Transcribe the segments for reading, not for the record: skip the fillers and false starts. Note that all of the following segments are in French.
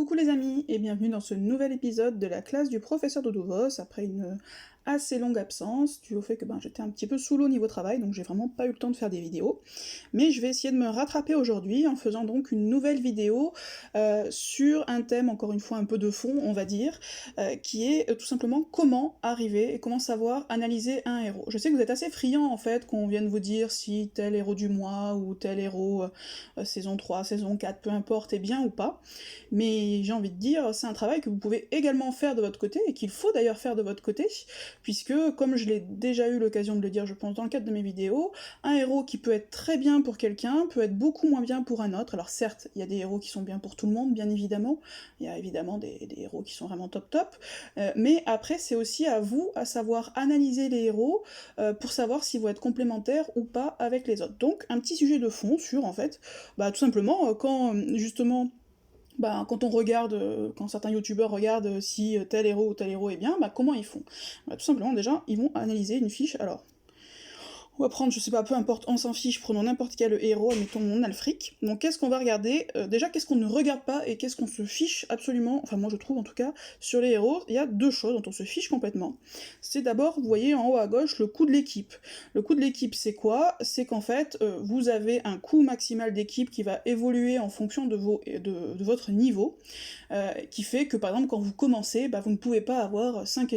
Coucou les amis et bienvenue dans ce nouvel épisode de la classe du professeur Doudou-Vos après une assez longue absence due au fait que j'étais un petit peu sous l'eau niveau travail donc j'ai vraiment pas eu le temps de faire des vidéos. Mais je vais essayer de me rattraper aujourd'hui en faisant donc une nouvelle vidéo sur un thème encore une fois un peu de fond on va dire, qui est tout simplement comment arriver et comment savoir analyser un héros. Je sais que vous êtes assez friands en fait qu'on vienne vous dire si tel héros du mois ou tel héros saison 3, saison 4, peu importe est bien ou pas. Mais j'ai envie de dire, c'est un travail que vous pouvez également faire de votre côté, et qu'il faut d'ailleurs faire de votre côté, puisque, comme je l'ai déjà eu l'occasion de le dire, je pense, dans le cadre de mes vidéos, un héros qui peut être très bien pour quelqu'un, peut être beaucoup moins bien pour un autre. Alors certes, il y a des héros qui sont bien pour tout le monde, bien évidemment, il y a évidemment des héros qui sont vraiment top top, mais après c'est aussi à vous à savoir analyser les héros, pour savoir s'ils vont être complémentaires ou pas avec les autres. Donc un petit sujet de fond sur, en fait, tout simplement, quand justement quand on regarde, quand certains youtubeurs regardent si tel héros ou tel héros est bien, comment ils font? Tout simplement déjà, ils vont analyser une fiche, alors on va prendre, je sais pas, peu importe, on s'en fiche, prenons n'importe quel héros, admettons on a le fric. Donc qu'est-ce qu'on va regarder? Déjà, qu'est-ce qu'on ne regarde pas et qu'est-ce qu'on se fiche absolument, enfin moi je trouve en tout cas, sur les héros, il y a deux choses dont on se fiche complètement. C'est d'abord, vous voyez en haut à gauche, le coût de l'équipe. Le coût de l'équipe, c'est quoi? C'est qu'en fait, vous avez un coût maximal d'équipe qui va évoluer en fonction de votre niveau, qui fait que par exemple quand vous commencez, vous ne pouvez pas avoir 5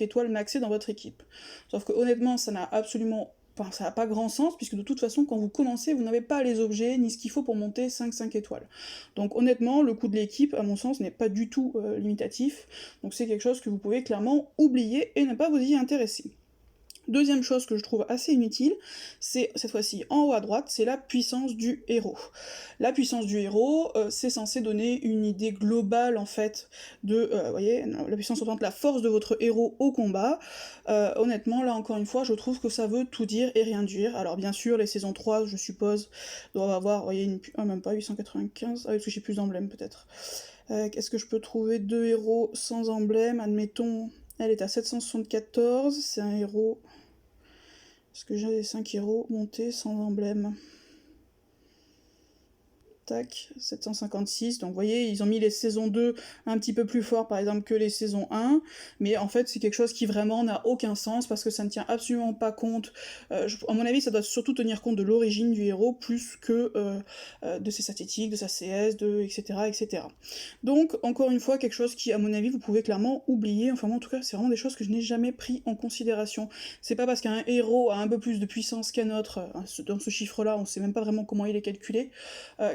étoiles maxées dans votre équipe. Sauf que honnêtement, ça n'a absolument ça n'a pas grand sens, puisque de toute façon, quand vous commencez, vous n'avez pas les objets, ni ce qu'il faut pour monter 5 étoiles. Donc honnêtement, le coût de l'équipe, à mon sens, n'est pas du tout limitatif, donc c'est quelque chose que vous pouvez clairement oublier et ne pas vous y intéresser. Deuxième chose que je trouve assez inutile, c'est cette fois-ci en haut à droite, c'est la puissance du héros. La puissance du héros, c'est censé donner une idée globale en fait de, vous voyez, la puissance représente la force de votre héros au combat. Honnêtement, là encore une fois, je trouve que ça veut tout dire et rien dire. Alors bien sûr, les saisons 3, je suppose, doivent avoir, vous voyez, même pas 895, parce que j'ai plus d'emblèmes peut-être. Est-ce que je peux trouver deux héros sans emblème, admettons... Elle est à 774, c'est un héros... Est-ce que j'ai 5 héros montés sans emblème? Tac, 756, donc vous voyez, ils ont mis les saisons 2 un petit peu plus fort par exemple que les saisons 1, mais en fait c'est quelque chose qui vraiment n'a aucun sens, parce que ça ne tient absolument pas compte, à mon avis ça doit surtout tenir compte de l'origine du héros, plus que de ses statistiques, de sa CS, etc. Donc, encore une fois, quelque chose qui, à mon avis, vous pouvez clairement oublier, enfin moi en tout cas, c'est vraiment des choses que je n'ai jamais pris en considération. C'est pas parce qu'un héros a un peu plus de puissance qu'un autre, dans ce chiffre-là, on sait même pas vraiment comment il est calculé,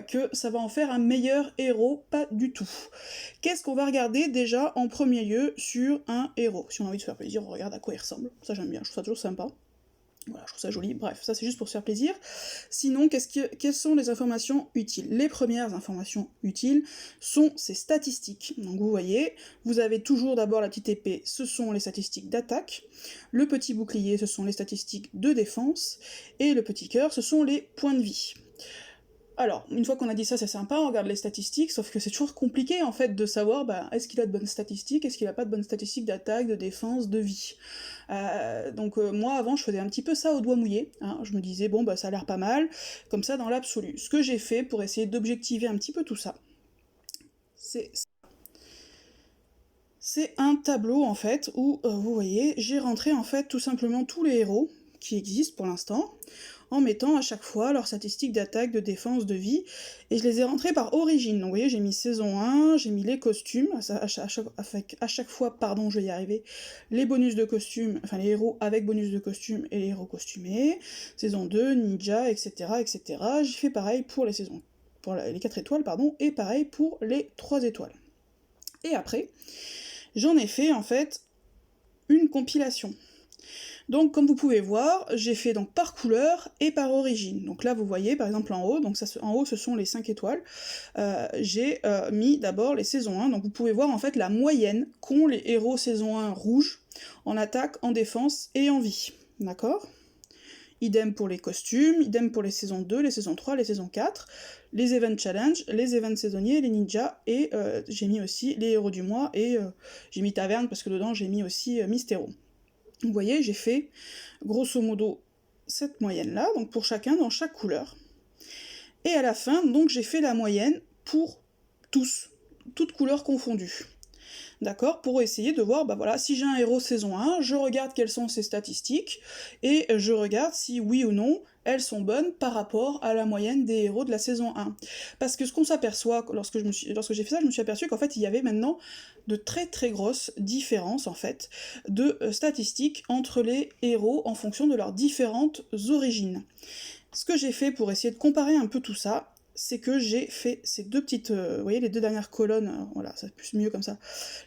que ça va en faire un meilleur héros, pas du tout. Qu'est-ce qu'on va regarder déjà en premier lieu sur un héros? Si on a envie de se faire plaisir, on regarde à quoi il ressemble, ça j'aime bien, je trouve ça toujours sympa. Voilà, je trouve ça joli, bref, ça c'est juste pour se faire plaisir. Sinon, quelles sont les informations utiles? Les premières informations utiles sont ces statistiques. Donc vous voyez, vous avez toujours d'abord la petite épée, ce sont les statistiques d'attaque, le petit bouclier, ce sont les statistiques de défense, et le petit cœur, ce sont les points de vie. Alors, une fois qu'on a dit ça, c'est sympa, on regarde les statistiques, sauf que c'est toujours compliqué en fait de savoir est-ce qu'il a de bonnes statistiques, est-ce qu'il a pas de bonnes statistiques d'attaque, de défense, de vie. Donc moi avant je faisais un petit peu ça au doigt mouillé, hein, je me disais bon ça a l'air pas mal, comme ça dans l'absolu. Ce que j'ai fait pour essayer d'objectiver un petit peu tout ça, c'est un tableau en fait où vous voyez j'ai rentré en fait tout simplement tous les héros qui existent pour l'instant, en mettant à chaque fois leurs statistiques d'attaque, de défense, de vie, et je les ai rentrées par origine. Donc vous voyez, j'ai mis saison 1, j'ai mis les costumes, à chaque fois, pardon, je vais y arriver, les bonus de costumes, enfin les héros avec bonus de costume et les héros costumés, saison 2, ninja, etc. J'ai fait pareil pour les saisons, pour les 4 étoiles, pardon, et pareil pour les 3 étoiles. Et après, j'en ai fait en fait une compilation. Donc comme vous pouvez voir, j'ai fait donc par couleur et par origine. Donc là vous voyez par exemple en haut, donc en haut ce sont les 5 étoiles, j'ai mis d'abord les saisons 1, donc vous pouvez voir en fait la moyenne qu'ont les héros saison 1 rouge en attaque, en défense et en vie. D'accord ? Idem pour les costumes, idem pour les saisons 2, les saisons 3, les saisons 4, les events challenge, les events saisonniers, les ninjas, et j'ai mis aussi les héros du mois, et j'ai mis taverne parce que dedans j'ai mis aussi Mystéro. Vous voyez, j'ai fait grosso modo cette moyenne-là, donc pour chacun dans chaque couleur. Et à la fin, donc j'ai fait la moyenne pour tous, toutes couleurs confondues. D'accord? Pour essayer de voir, bah voilà, si j'ai un héros saison 1, je regarde quelles sont ses statistiques, et je regarde si oui ou non, elles sont bonnes par rapport à la moyenne des héros de la saison 1. Parce que ce qu'on s'aperçoit, lorsque j'ai fait ça, je me suis aperçu qu'en fait, il y avait maintenant de très très grosses différences, en fait, de statistiques entre les héros en fonction de leurs différentes origines. Ce que j'ai fait pour essayer de comparer un peu tout ça, c'est que j'ai fait ces deux petites, vous voyez les deux dernières colonnes, voilà, c'est plus mieux comme ça,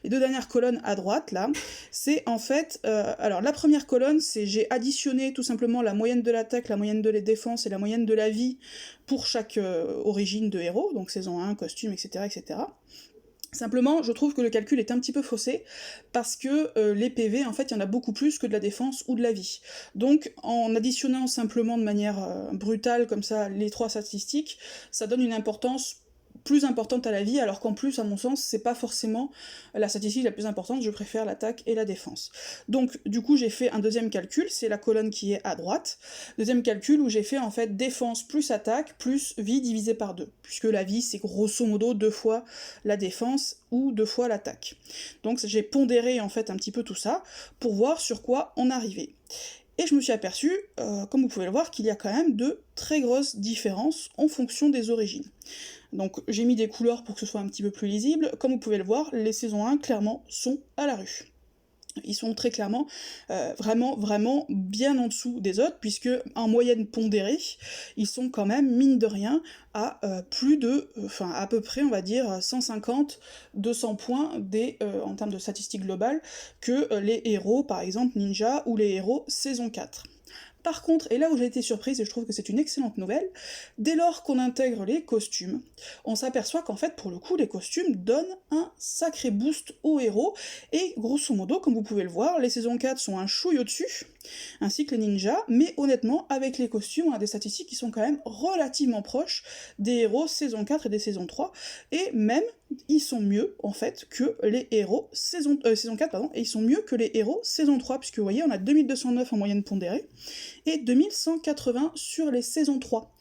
les deux dernières colonnes à droite, là, c'est en fait, alors la première colonne, c'est j'ai additionné tout simplement la moyenne de l'attaque, la moyenne de la défense et la moyenne de la vie pour chaque origine de héros, donc saison 1, costume, etc., etc. Simplement, je trouve que le calcul est un petit peu faussé, parce que les PV, en fait, il y en a beaucoup plus que de la défense ou de la vie. Donc, en additionnant simplement de manière brutale, comme ça, les trois statistiques, ça donne une importance plus importante à la vie, alors qu'en plus, à mon sens, c'est pas forcément la statistique la plus importante, je préfère l'attaque et la défense. Donc, du coup, j'ai fait un deuxième calcul, c'est la colonne qui est à droite, deuxième calcul où j'ai fait en fait défense plus attaque plus vie divisé par 2, puisque la vie, c'est grosso modo 2 fois la défense ou 2 fois l'attaque. Donc j'ai pondéré en fait un petit peu tout ça, pour voir sur quoi on arrivait. Et je me suis aperçu, comme vous pouvez le voir, qu'il y a quand même de très grosses différences en fonction des origines. Donc j'ai mis des couleurs pour que ce soit un petit peu plus lisible. Comme vous pouvez le voir, les saisons 1, clairement, sont à la rue. Ils sont très clairement vraiment bien en dessous des autres, puisque en moyenne pondérée, ils sont quand même, mine de rien, à plus de, enfin à peu près, on va dire, 150-200 points en termes de statistiques globales, que les héros, par exemple Ninja, ou les héros saison 4. Par contre, et là où j'ai été surprise, et je trouve que c'est une excellente nouvelle, dès lors qu'on intègre les costumes, on s'aperçoit qu'en fait, pour le coup, les costumes donnent un sacré boost aux héros, et grosso modo, comme vous pouvez le voir, les saisons 4 sont un chouille au-dessus, ainsi que les ninjas, mais honnêtement, avec les costumes, on a des statistiques qui sont quand même relativement proches des héros saison 4 et des saisons 3, et même, ils sont mieux, en fait, que les héros saison 4, pardon, et ils sont mieux que les héros saison 3, puisque vous voyez, on a 2209 en moyenne pondérée, et 2180 sur les saisons 3.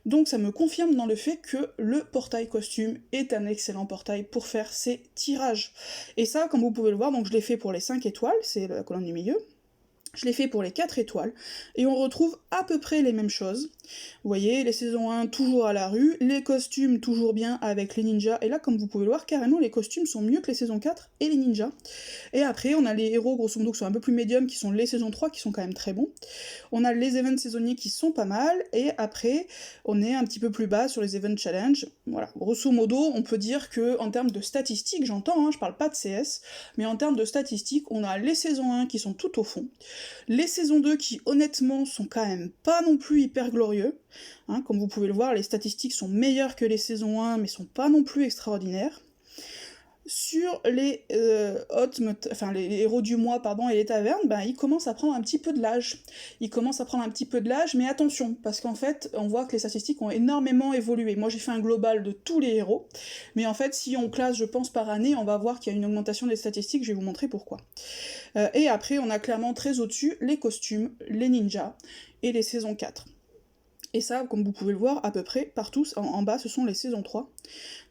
Donc ça me confirme dans le fait que le portail costume est un excellent portail pour faire ces tirages. Et ça, comme vous pouvez le voir, donc je l'ai fait pour les 5 étoiles, c'est la colonne du milieu, je l'ai fait pour les 4 étoiles, et on retrouve à peu près les mêmes choses. Vous voyez, les saisons 1 toujours à la rue, les costumes toujours bien avec les ninjas, et là comme vous pouvez le voir, carrément les costumes sont mieux que les saisons 4 et les ninjas. Et après on a les héros grosso modo qui sont un peu plus médiums, qui sont les saisons 3 qui sont quand même très bons. On a les events saisonniers qui sont pas mal, et après on est un petit peu plus bas sur les events challenge. Voilà, grosso modo on peut dire que en termes de statistiques, j'entends, hein, je parle pas de CS, mais en termes de statistiques, on a les saisons 1 qui sont tout au fond, les saisons 2 qui honnêtement sont quand même pas non plus hyper glorieux, hein, comme vous pouvez le voir, les statistiques sont meilleures que les saisons 1 mais sont pas non plus extraordinaires. Sur les les héros du mois, pardon, et les tavernes, ben, ils commencent à prendre un petit peu de l'âge. Ils commencent à prendre un petit peu de l'âge, mais attention, parce qu'en fait, on voit que les statistiques ont énormément évolué. Moi, j'ai fait un global de tous les héros, mais en fait, si on classe, je pense, par année, on va voir qu'il y a une augmentation des statistiques, je vais vous montrer pourquoi. Et après, on a clairement très au-dessus les costumes, les ninjas, et les saisons 4. Et ça, comme vous pouvez le voir, à peu près partout, en bas, ce sont les saisons 3.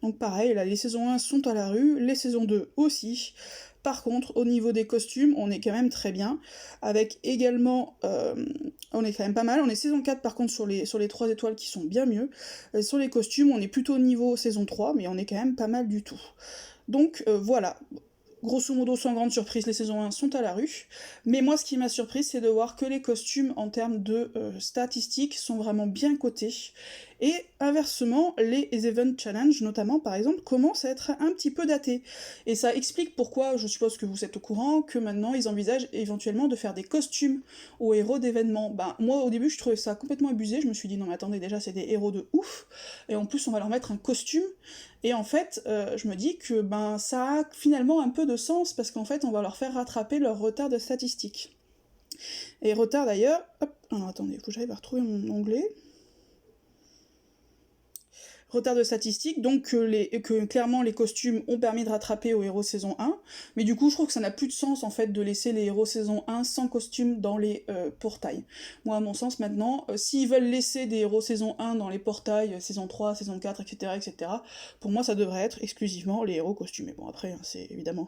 Donc pareil, là, les saisons 1 sont à la rue, les saisons 2 aussi. Par contre, au niveau des costumes, on est quand même très bien, avec également, on est quand même pas mal, on est saison 4 par contre sur les 3 étoiles qui sont bien mieux. Sur les costumes, on est plutôt au niveau saison 3, mais on est quand même pas mal du tout. Donc voilà, grosso modo, sans grande surprise, les saisons 1 sont à la rue, mais moi ce qui m'a surprise, c'est de voir que les costumes en termes de statistiques sont vraiment bien cotés, et inversement, les Event Challenge notamment par exemple, commencent à être un petit peu datés, et ça explique pourquoi, je suppose que vous êtes au courant, que maintenant ils envisagent éventuellement de faire des costumes aux héros d'événements. Ben moi au début je trouvais ça complètement abusé, je me suis dit non mais attendez, déjà c'est des héros de ouf, et en plus on va leur mettre un costume, et en fait, je me dis que ben ça a finalement un peu de sens, parce qu'en fait, on va leur faire rattraper leur retard de statistiques. Et retard d'ailleurs... Hop, alors attendez, il faut que j'arrive à retrouver mon onglet. Retard de statistiques, donc que clairement les costumes ont permis de rattraper aux héros saison 1, mais du coup je trouve que ça n'a plus de sens en fait de laisser les héros saison 1 sans costume dans les portails. Moi à mon sens maintenant, s'ils veulent laisser des héros saison 1 dans les portails, saison 3, saison 4, etc., pour moi ça devrait être exclusivement les héros costumés. Bon après, hein, c'est évidemment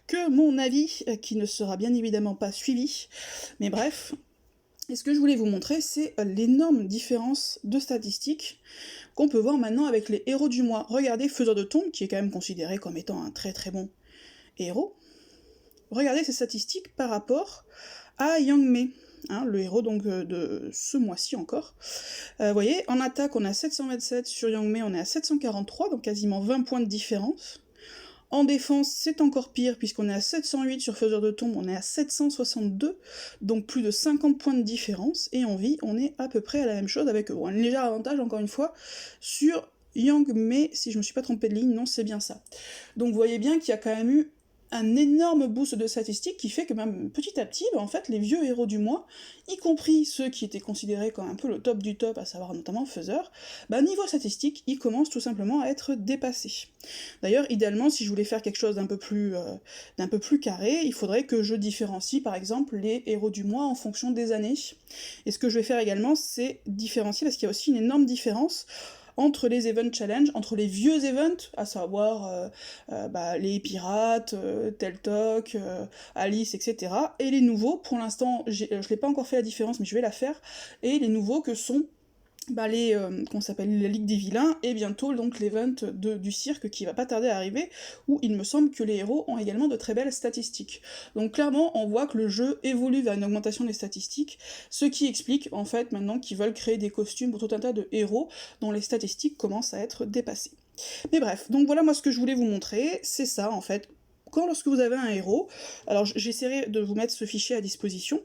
que mon avis, qui ne sera bien évidemment pas suivi, mais bref. Et ce que je voulais vous montrer, c'est l'énorme différence de statistiques qu'on peut voir maintenant avec les héros du mois. Regardez Faiseur de Tombes, qui est quand même considéré comme étant un très très bon héros. Regardez ses statistiques par rapport à Yang Mei, hein, le héros donc de ce mois-ci encore. Vous voyez, en attaque on a 727, sur Yang Mei on est à 743, donc quasiment 20 points de différence. En défense, c'est encore pire, puisqu'on est à 708 sur Faiseur de Tombes, on est à 762, donc plus de 50 points de différence, et en vie, on est à peu près à la même chose, avec un léger avantage, encore une fois, sur Yang Mei, si je me suis pas trompée de ligne, non, c'est bien ça. Donc vous voyez bien qu'il y a quand même eu un énorme boost de statistiques qui fait que même petit à petit, en fait, les vieux héros du mois, y compris ceux qui étaient considérés comme un peu le top du top, à savoir notamment Faiseur, niveau statistique, ils commencent tout simplement à être dépassés. D'ailleurs, idéalement, si je voulais faire quelque chose d'un peu plus carré, il faudrait que je différencie par exemple les héros du mois en fonction des années. Et ce que je vais faire également, c'est différencier, parce qu'il y a aussi une énorme différence entre les event challenge, entre les vieux events, à savoir les pirates, Teltok, Alice, etc., et les nouveaux. Pour l'instant, je n'ai pas encore fait la différence, mais je vais la faire, et les nouveaux que sont qu'on s'appelle la Ligue des Vilains, et bientôt donc l'event du cirque qui va pas tarder à arriver, où il me semble que les héros ont également de très belles statistiques. Donc clairement, on voit que le jeu évolue vers une augmentation des statistiques, ce qui explique en fait maintenant qu'ils veulent créer des costumes pour tout un tas de héros dont les statistiques commencent à être dépassées. Mais bref, donc voilà moi ce que je voulais vous montrer, c'est ça en fait. Lorsque vous avez un héros, alors j'essaierai de vous mettre ce fichier à disposition.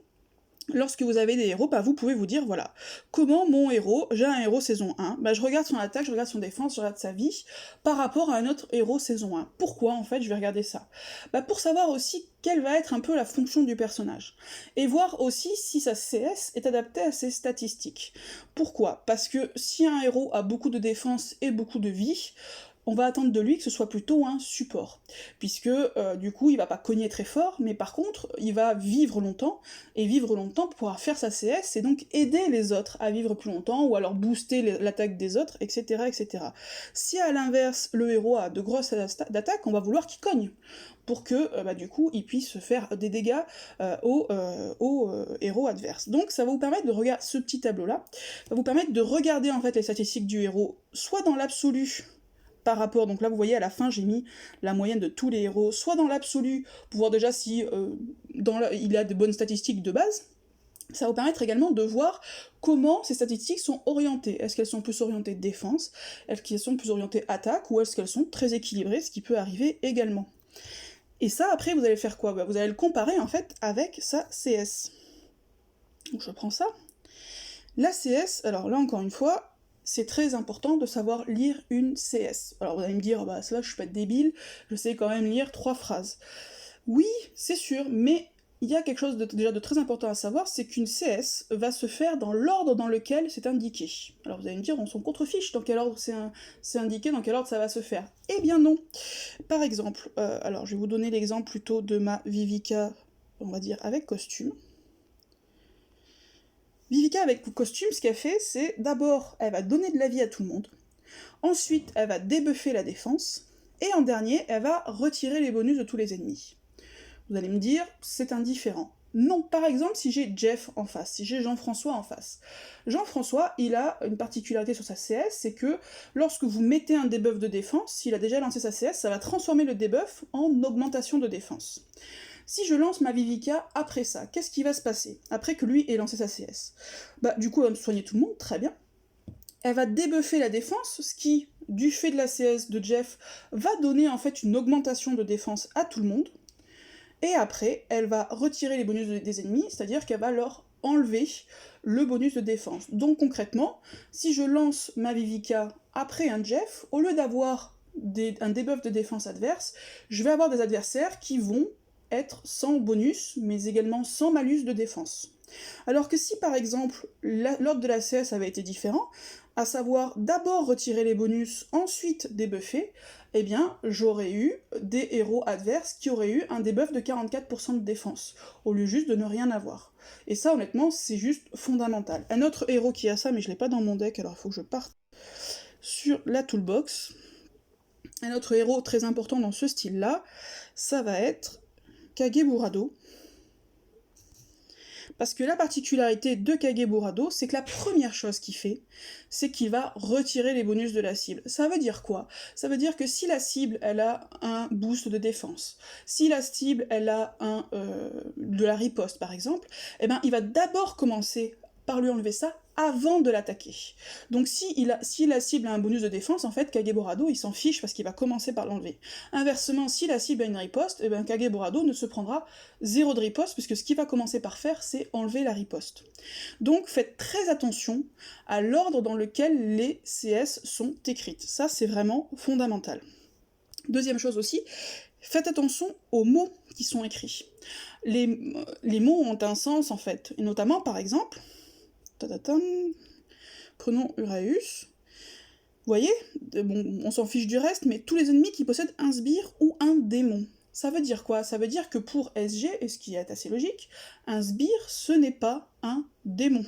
Lorsque vous avez des héros, vous pouvez vous dire, voilà, comment mon héros, j'ai un héros saison 1, je regarde son attaque, je regarde son défense, je regarde sa vie, par rapport à un autre héros saison 1. Pourquoi, en fait, je vais regarder ça? Pour savoir aussi quelle va être un peu la fonction du personnage. Et voir aussi si sa CS est adaptée à ses statistiques. Pourquoi? Parce que si un héros a beaucoup de défense et beaucoup de vie, on va attendre de lui que ce soit plutôt un support, puisque du coup il va pas cogner très fort, mais par contre il va vivre longtemps, et vivre longtemps pour pouvoir faire sa CS, et donc aider les autres à vivre plus longtemps, ou alors booster l'attaque des autres, etc., etc. Si à l'inverse le héros a de grosses d'attaque, on va vouloir qu'il cogne, pour que du coup il puisse faire des dégâts aux héros adverses. Donc ça va vous permettre de regarder ce petit tableau-là, va vous permettre de regarder en fait les statistiques du héros, soit dans l'absolu, par rapport, donc là vous voyez à la fin j'ai mis la moyenne de tous les héros, soit dans l'absolu, pour voir déjà si il a de bonnes statistiques de base. Ça va vous permettre également de voir comment ces statistiques sont orientées. Est-ce qu'elles sont plus orientées défense, est-ce qu'elles sont plus orientées attaque, ou est-ce qu'elles sont très équilibrées, ce qui peut arriver également. Et ça après vous allez faire quoi? Vous allez le comparer en fait avec sa CS. Donc je prends ça. La CS, alors là encore une fois, c'est très important de savoir lire une CS. Alors vous allez me dire, cela je suis pas débile, je sais quand même lire 3 phrases. Oui, c'est sûr, mais il y a quelque chose déjà de très important à savoir, c'est qu'une CS va se faire dans l'ordre dans lequel c'est indiqué. Alors vous allez me dire, on s'en contrefiche, dans quel ordre c'est indiqué, dans quel ordre ça va se faire. Eh bien non. Par exemple, alors je vais vous donner l'exemple plutôt de ma Vivica, on va dire, avec costume. Vivica avec costume, ce qu'elle fait, c'est d'abord, elle va donner de la vie à tout le monde, ensuite, elle va débuffer la défense, et en dernier, elle va retirer les bonus de tous les ennemis. Vous allez me dire, c'est indifférent. Non, par exemple, si j'ai Jeff en face, si j'ai Jean-François en face. Jean-François, il a une particularité sur sa CS, c'est que lorsque vous mettez un debuff de défense, s'il a déjà lancé sa CS, ça va transformer le debuff en augmentation de défense. Si je lance ma Vivica après ça, qu'est-ce qui va se passer? Après que lui ait lancé sa CS? Du coup, elle va me soigner tout le monde, très bien. Elle va débuffer la défense, ce qui, du fait de la CS de Jeff, va donner en fait une augmentation de défense à tout le monde. Et après, elle va retirer les bonus des ennemis, c'est-à-dire qu'elle va leur enlever le bonus de défense. Donc concrètement, si je lance ma Vivica après un Jeff, au lieu d'avoir un debuff de défense adverse, je vais avoir des adversaires qui vont être sans bonus, mais également sans malus de défense. Alors que si par exemple l'ordre de la CS avait été différent, à savoir d'abord retirer les bonus, ensuite débuffer, eh bien j'aurais eu des héros adverses qui auraient eu un debuff de 44% de défense, au lieu juste de ne rien avoir. Et ça honnêtement c'est juste fondamental. Un autre héros qui a ça, mais je l'ai pas dans mon deck, alors il faut que je parte sur la toolbox. Un autre héros très important dans ce style-là, ça va être Kageburado. Parce que la particularité de Kageburado, c'est que la première chose qu'il fait, c'est qu'il va retirer les bonus de la cible. Ça veut dire quoi? Ça veut dire que si la cible, elle a un boost de défense, si la cible, elle a de la riposte par exemple, eh ben il va d'abord commencer par lui enlever ça avant de l'attaquer. Donc si la cible a un bonus de défense, en fait, Kageborado, il s'en fiche parce qu'il va commencer par l'enlever. Inversement, si la cible a une riposte, eh ben Kageborado ne se prendra 0 de riposte, puisque ce qu'il va commencer par faire, c'est enlever la riposte. Donc faites très attention à l'ordre dans lequel les CS sont écrites. Ça, c'est vraiment fondamental. Deuxième chose aussi, faites attention aux mots qui sont écrits. Les mots ont un sens, en fait, et notamment, par exemple, prenons Uraeus. Vous voyez, bon, on s'en fiche du reste, mais tous les ennemis qui possèdent un sbire ou un démon. Ça veut dire quoi? Ça veut dire que pour SG, et ce qui est assez logique, un sbire, ce n'est pas un démon.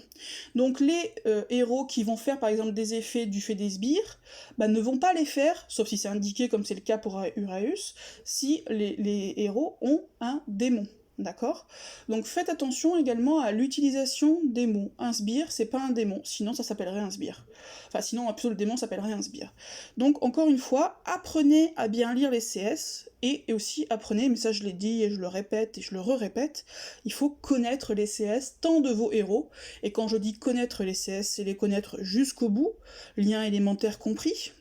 Donc les héros qui vont faire par exemple des effets du fait des sbires, bah, ne vont pas les faire, sauf si c'est indiqué comme c'est le cas pour Uraeus, si les héros ont un démon. D'accord? Donc faites attention également à l'utilisation des mots. Un sbire, c'est pas un démon, sinon ça s'appellerait un sbire. Enfin, sinon, plutôt le démon s'appellerait un sbire. Donc, encore une fois, apprenez à bien lire les CS, et aussi apprenez, mais ça je l'ai dit et je le répète et je le re-répète, il faut connaître les CS tant de vos héros, et quand je dis connaître les CS, c'est les connaître jusqu'au bout, liens élémentaires compris,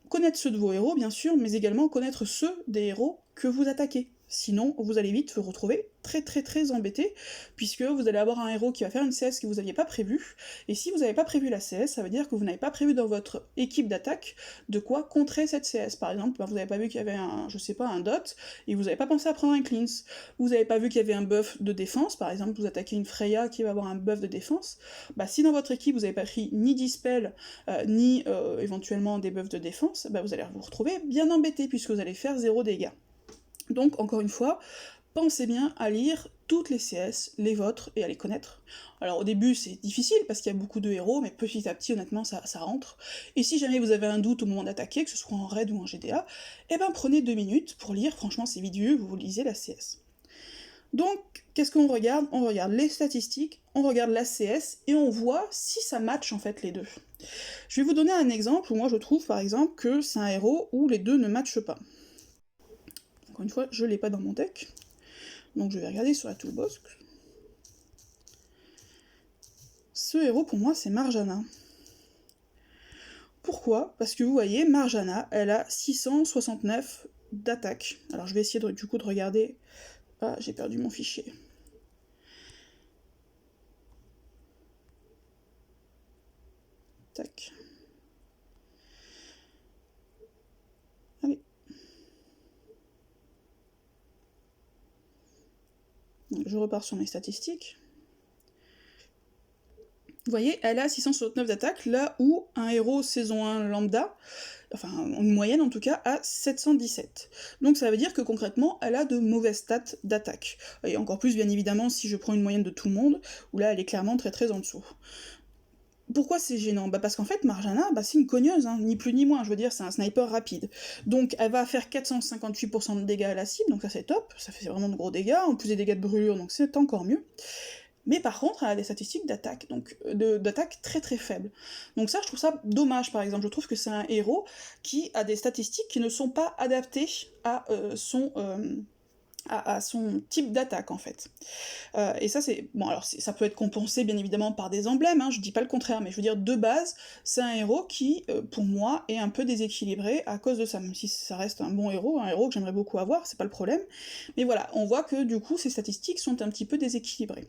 connaître ceux de vos héros, bien sûr, mais également connaître ceux des héros que vous attaquez. Sinon, vous allez vite vous retrouver très embêté, puisque vous allez avoir un héros qui va faire une CS que vous n'aviez pas prévue, et si vous n'avez pas prévu la CS, ça veut dire que vous n'avez pas prévu dans votre équipe d'attaque de quoi contrer cette CS. Par exemple, vous n'avez pas vu qu'il y avait un, je sais pas, un dot, et vous n'avez pas pensé à prendre un cleanse. Vous n'avez pas vu qu'il y avait un buff de défense, par exemple, vous attaquez une Freya qui va avoir un buff de défense, bah si dans votre équipe vous n'avez pas pris ni dispel, ni éventuellement des buffs de défense, bah vous allez vous retrouver bien embêté, puisque vous allez faire 0 dégâts. Donc, encore une fois, pensez bien à lire toutes les CS, les vôtres, et à les connaître. Alors au début c'est difficile parce qu'il y a beaucoup de héros, mais petit à petit honnêtement ça rentre. Et si jamais vous avez un doute au moment d'attaquer, que ce soit en raid ou en GDA, eh ben prenez 2 minutes pour lire, franchement c'est vite vu, vous lisez la CS. Donc qu'est-ce qu'on regarde? On regarde les statistiques, on regarde la CS, et on voit si ça match en fait les deux. Je vais vous donner un exemple où moi je trouve par exemple que c'est un héros où les deux ne matchent pas. Encore une fois, je l'ai pas dans mon deck, donc je vais regarder sur la toolbox. Ce héros pour moi c'est Marjana. Pourquoi? Parce que vous voyez, Marjana, elle a 669 d'attaque. Alors je vais essayer du coup de regarder... Ah, j'ai perdu mon fichier. Tac. Allez. Donc, je repars sur mes statistiques. Vous voyez, elle a 669 d'attaque, là où un héros saison 1 lambda, enfin une moyenne en tout cas, a 717. Donc ça veut dire que concrètement, elle a de mauvaises stats d'attaque. Et encore plus bien évidemment si je prends une moyenne de tout le monde, où là elle est clairement très en dessous. Pourquoi c'est gênant? Bah parce qu'en fait, Marjana, bah c'est une cogneuse, hein, ni plus ni moins, je veux dire, c'est un sniper rapide. Donc elle va faire 458% de dégâts à la cible, donc ça c'est top, ça fait vraiment de gros dégâts, en plus des dégâts de brûlure, donc c'est encore mieux. Mais par contre, elle a des statistiques d'attaque, donc d'attaque très faibles. Donc ça, je trouve ça dommage, par exemple. Je trouve que c'est un héros qui a des statistiques qui ne sont pas adaptées à son type d'attaque, en fait. Et ça, c'est... Bon, alors, ça peut être compensé, bien évidemment, par des emblèmes, hein, je dis pas le contraire, mais je veux dire, de base, c'est un héros qui, pour moi, est un peu déséquilibré à cause de ça, même si ça reste un bon héros, un héros que j'aimerais beaucoup avoir, c'est pas le problème. Mais voilà, on voit que, du coup, ses statistiques sont un petit peu déséquilibrées.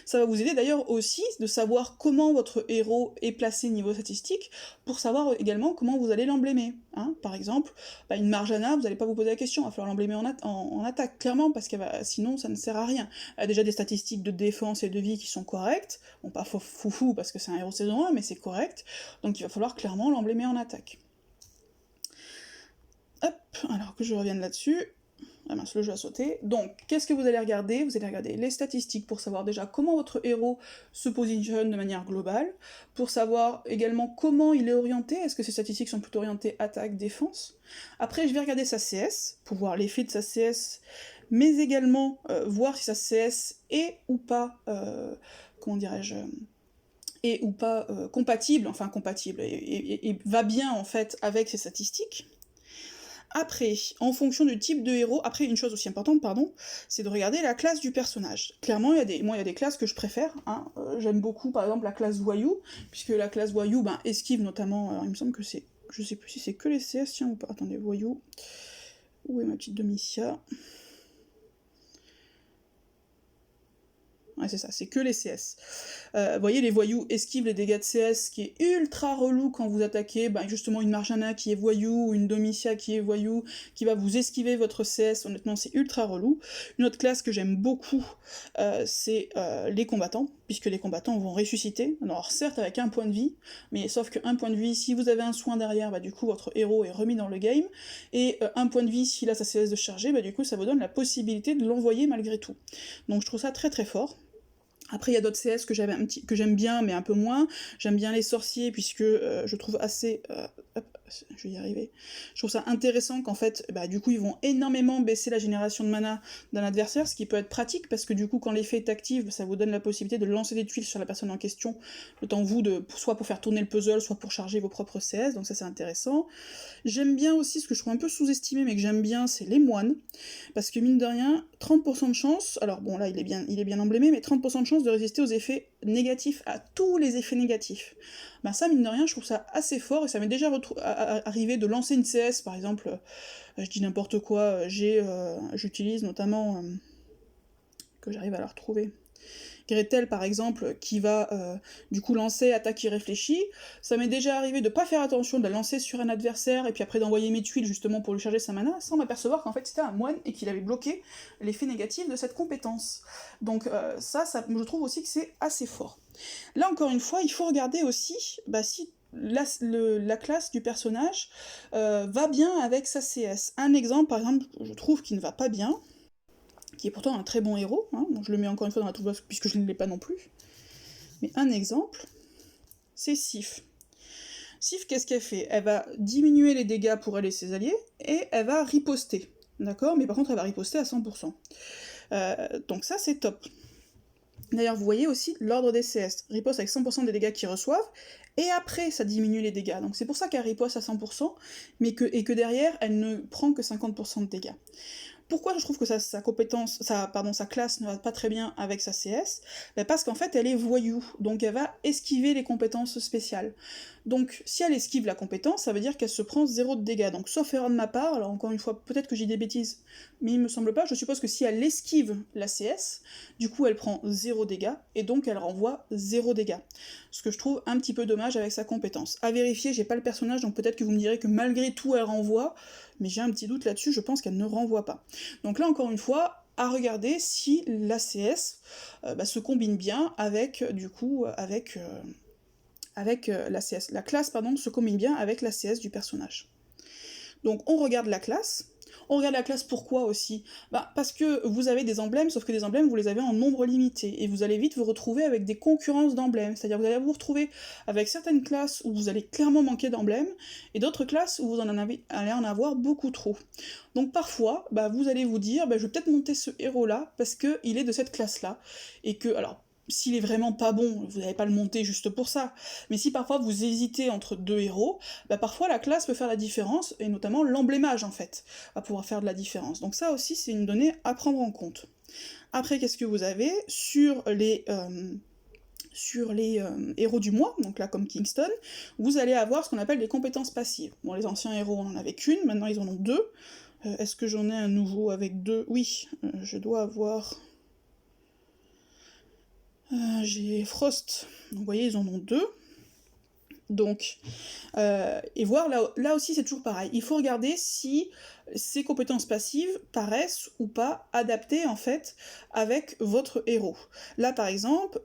Ça va vous aider d'ailleurs aussi de savoir comment votre héros est placé niveau statistique, pour savoir également comment vous allez l'emblémer. Hein. Par exemple, une Marjana, vous n'allez pas vous poser la question, il va falloir l'emblémer en attaque, clairement, parce que sinon ça ne sert à rien. Elle a déjà des statistiques de défense et de vie qui sont correctes, bon pas foufou parce que c'est un héros saison 1, mais c'est correct, donc il va falloir clairement l'emblémer en attaque. Hop, alors que je revienne là-dessus. Ah mince, le jeu a sauté. Donc, qu'est-ce que vous allez regarder? Vous allez regarder les statistiques pour savoir déjà comment votre héros se positionne de manière globale, pour savoir également comment il est orienté, est-ce que ses statistiques sont plutôt orientées attaque, défense. Après, je vais regarder sa CS, pour voir l'effet de sa CS, mais également voir si sa CS est ou pas, comment dirais-je, est ou pas compatible, et va bien en fait avec ses statistiques. Après, en fonction du type de héros, après une chose aussi importante, c'est de regarder la classe du personnage. Clairement, il y a des classes que je préfère, hein. J'aime beaucoup par exemple la classe voyou, puisque la classe voyou esquive notamment, alors il me semble que c'est, je sais plus si c'est que les CS, tiens ou pas, attendez, voyou, où est ma petite Domitia? Ouais, c'est ça, c'est que les CS. Vous voyez, les voyous esquivent les dégâts de CS, ce qui est ultra relou quand vous attaquez justement une Marjana qui est voyou, ou une Domitia qui est voyou, qui va vous esquiver votre CS, honnêtement c'est ultra relou. Une autre classe que j'aime beaucoup, c'est les combattants, puisque les combattants vont ressusciter, alors certes avec un point de vie, mais sauf que un point de vie, si vous avez un soin derrière, du coup votre héros est remis dans le game, et un point de vie, s'il a sa CS de charger, du coup ça vous donne la possibilité de l'envoyer malgré tout. Donc je trouve ça très très fort. Après, il y a d'autres CS que j'aime bien, mais un peu moins. J'aime bien les sorciers, puisque je trouve assez... hop, je vais y arriver. Je trouve ça intéressant qu'en fait, du coup, ils vont énormément baisser la génération de mana d'un adversaire, ce qui peut être pratique, parce que du coup, quand l'effet est actif, ça vous donne la possibilité de lancer des tuiles sur la personne en question, le temps vous soit pour faire tourner le puzzle, soit pour charger vos propres CS, donc ça c'est intéressant. J'aime bien aussi, ce que je trouve un peu sous-estimé, mais que j'aime bien, c'est les moines, parce que mine de rien, 30% de chance, alors bon là il est bien emblémé, mais 30% de chance de résister aux effets négatifs, à tous les effets négatifs. Ça mine de rien, je trouve ça assez fort, et ça m'est déjà arrivé de lancer une CS, par exemple, je dis n'importe quoi, j'utilise notamment, que j'arrive à la retrouver, Gretel par exemple, qui va du coup lancer attaque irréfléchie, ça m'est déjà arrivé de pas faire attention, de la lancer sur un adversaire, et puis après d'envoyer mes tuiles justement pour lui charger sa mana, sans m'apercevoir qu'en fait c'était un moine, et qu'il avait bloqué l'effet négatif de cette compétence. Donc je trouve aussi que c'est assez fort. Là encore une fois, il faut regarder aussi si la classe du personnage va bien avec sa CS. Un exemple par exemple, je trouve qu'il ne va pas bien, qui est pourtant un très bon héros, hein, je le mets encore une fois dans la toolbox puisque je ne l'ai pas non plus, mais un exemple, c'est Sif. Sif, qu'est-ce qu'elle fait? Elle va diminuer les dégâts pour elle et ses alliés, et elle va riposter, d'accord? Mais par contre elle va riposter à 100%. Donc ça c'est top. D'ailleurs, vous voyez aussi l'ordre des CS. Riposte avec 100% des dégâts qu'ils reçoivent, et après, ça diminue les dégâts. Donc c'est pour ça qu'elle riposte à 100%, et que derrière, elle ne prend que 50% de dégâts. Pourquoi je trouve que sa classe ne va pas très bien avec sa CS? Parce qu'en fait, elle est voyou, donc elle va esquiver les compétences spéciales. Donc, si elle esquive la compétence, ça veut dire qu'elle se prend 0 de dégâts. Donc, sauf erreur de ma part, alors encore une fois, peut-être que j'ai des bêtises, mais il me semble pas, je suppose que si elle esquive la CS, du coup, elle prend 0 dégâts, et donc elle renvoie 0 dégâts. Ce que je trouve un petit peu dommage avec sa compétence. À vérifier, j'ai pas le personnage, donc peut-être que vous me direz que malgré tout, elle renvoie, mais j'ai un petit doute là-dessus, je pense qu'elle ne renvoie pas. Donc là, encore une fois, à regarder si l'ACS se combine bien avec, l'ACS. La classe, se combine bien avec l'ACS du personnage. Donc on regarde la classe. On regarde la classe pourquoi aussi? Parce que vous avez des emblèmes, sauf que des emblèmes, vous les avez en nombre limité, et vous allez vite vous retrouver avec des concurrences d'emblèmes, c'est-à-dire vous allez vous retrouver avec certaines classes où vous allez clairement manquer d'emblèmes, et d'autres classes où vous allez en avoir beaucoup trop. Donc parfois, vous allez vous dire, je vais peut-être monter ce héros-là, parce qu'il est de cette classe-là, et que, alors, s'il est vraiment pas bon, vous n'allez pas le monter juste pour ça. Mais si parfois vous hésitez entre deux héros, parfois la classe peut faire la différence, et notamment l'emblémage en fait, va pouvoir faire de la différence. Donc ça aussi c'est une donnée à prendre en compte. Après, qu'est-ce que vous avez sur les héros du mois, donc là comme Kingston, vous allez avoir ce qu'on appelle des compétences passives. Bon, les anciens héros on en avait qu'une, maintenant ils en ont deux. Est-ce que j'en ai un nouveau avec deux? Oui, je dois avoir... J'ai Frost, donc vous voyez, ils en ont deux. Donc, et voir, là aussi c'est toujours pareil, il faut regarder si ces compétences passives paraissent ou pas adaptées en fait avec votre héros. Là par exemple,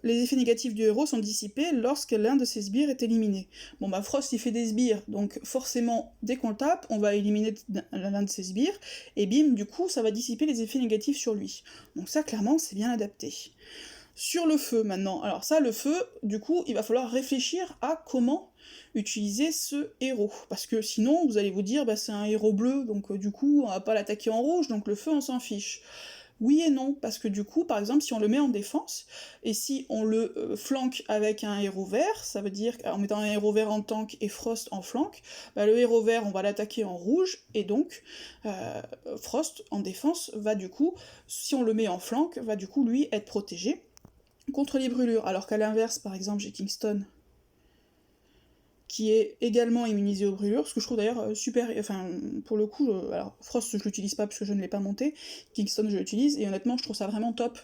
les effets négatifs du héros sont dissipés lorsque l'un de ses sbires est éliminé. Bon bah Frost il fait des sbires, donc forcément dès qu'on le tape, on va éliminer l'un de ses sbires, et bim, du coup ça va dissiper les effets négatifs sur lui. Donc ça clairement c'est bien adapté. Sur le feu maintenant, alors ça le feu, du coup il va falloir réfléchir à comment utiliser ce héros, parce que sinon vous allez vous dire bah c'est un héros bleu, donc du coup on va pas l'attaquer en rouge, donc le feu on s'en fiche. Oui et non, parce que du coup, par exemple, si on le met en défense, et si on le flanque avec un héros vert, ça veut dire qu'en mettant un héros vert en tank et Frost en flank, bah, le héros vert, on va l'attaquer en rouge, et donc Frost en défense va du coup, si on le met en flank, va du coup lui être protégé contre les brûlures, alors qu'à l'inverse, par exemple, j'ai Kingston, qui est également immunisé aux brûlures, ce que je trouve d'ailleurs super, enfin, pour le coup, alors Frost je l'utilise pas parce que je ne l'ai pas monté, Kingston je l'utilise, et honnêtement je trouve ça vraiment top,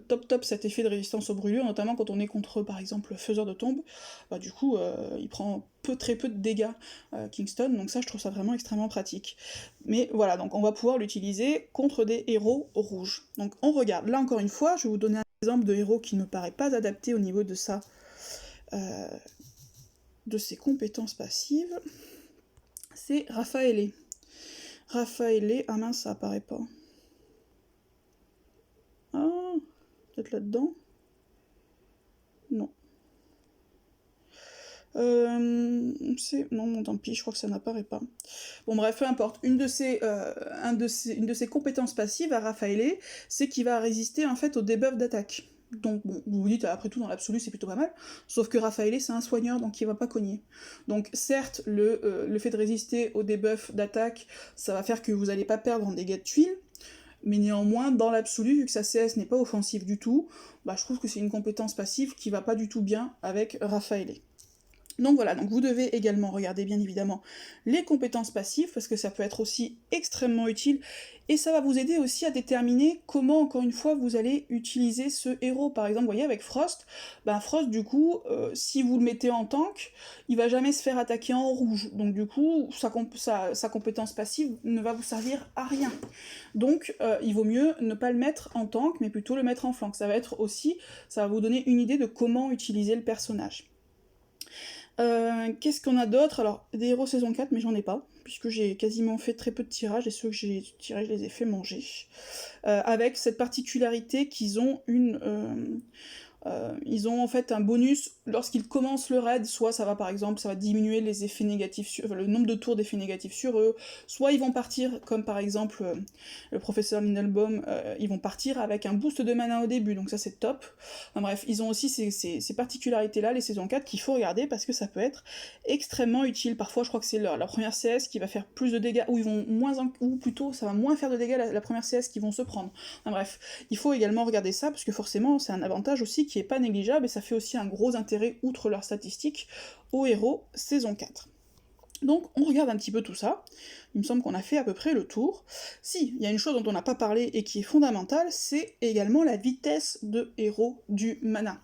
top cet effet de résistance aux brûlures, notamment quand on est contre, par exemple, Faiseur de Tombe, bah du coup, il prend très peu de dégâts, Kingston, donc ça je trouve ça vraiment extrêmement pratique. Mais voilà, donc on va pouvoir l'utiliser contre des héros rouges. Donc on regarde, là encore une fois, je vais vous donner un exemple de héros qui ne me paraît pas adapté au niveau de sa... de ses compétences passives, c'est Raphaëlé. Raphaëlé, ah mince, ça apparaît pas. Ah, peut-être là-dedans. Non. Non, tant pis, je crois que ça n'apparaît pas. Bon bref, peu importe. Une de ses compétences passives à Raphaëlé, c'est qu'il va résister en fait au debuff d'attaque. Donc bon, vous vous dites, après tout, dans l'absolu, c'est plutôt pas mal. Sauf que Raphaëlé, c'est un soigneur, donc il va pas cogner. Donc certes, le fait de résister au debuff d'attaque, ça va faire que vous allez pas perdre en dégâts de tuiles, mais néanmoins, dans l'absolu, vu que sa CS n'est pas offensive du tout, bah je trouve que c'est une compétence passive qui va pas du tout bien avec Raphaëlé. Donc voilà, donc vous devez également regarder bien évidemment les compétences passives, parce que ça peut être aussi extrêmement utile, et ça va vous aider aussi à déterminer comment, encore une fois, vous allez utiliser ce héros. Par exemple, vous voyez, avec Frost, ben Frost, du coup, si vous le mettez en tank, il va jamais se faire attaquer en rouge, donc du coup, sa compétence passive ne va vous servir à rien. Donc, il vaut mieux ne pas le mettre en tank, mais plutôt le mettre en flank. Ça va vous donner une idée de comment utiliser le personnage. Qu'est-ce qu'on a d'autre? Alors, des héros saison 4, mais j'en ai pas, puisque j'ai quasiment fait très peu de tirages, et ceux que j'ai tirés, je les ai fait manger. Avec cette particularité qu'ils ont ils ont en fait un bonus lorsqu'ils commencent le raid, soit ça va par exemple, ça va diminuer les effets négatifs le nombre de tours d'effets négatifs sur eux, soit ils vont partir, comme par exemple le professeur Lindelbaum, ils vont partir avec un boost de mana au début, donc ça c'est top. Enfin, bref, ils ont aussi ces particularités-là, les saisons 4, qu'il faut regarder parce que ça peut être extrêmement utile. Parfois, je crois que c'est la première CS qui va faire plus de dégâts, ou ils vont ou plutôt ça va moins faire de dégâts la première CS qu'ils vont se prendre. Enfin, bref, il faut également regarder ça parce que forcément c'est un avantage aussi qui est pas négligeable, et ça fait aussi un gros intérêt, outre leurs statistiques, aux héros saison 4. Donc on regarde un petit peu tout ça, il me semble qu'on a fait à peu près le tour. Si, il y a une chose dont on n'a pas parlé et qui est fondamentale, c'est également la vitesse de héros du mana.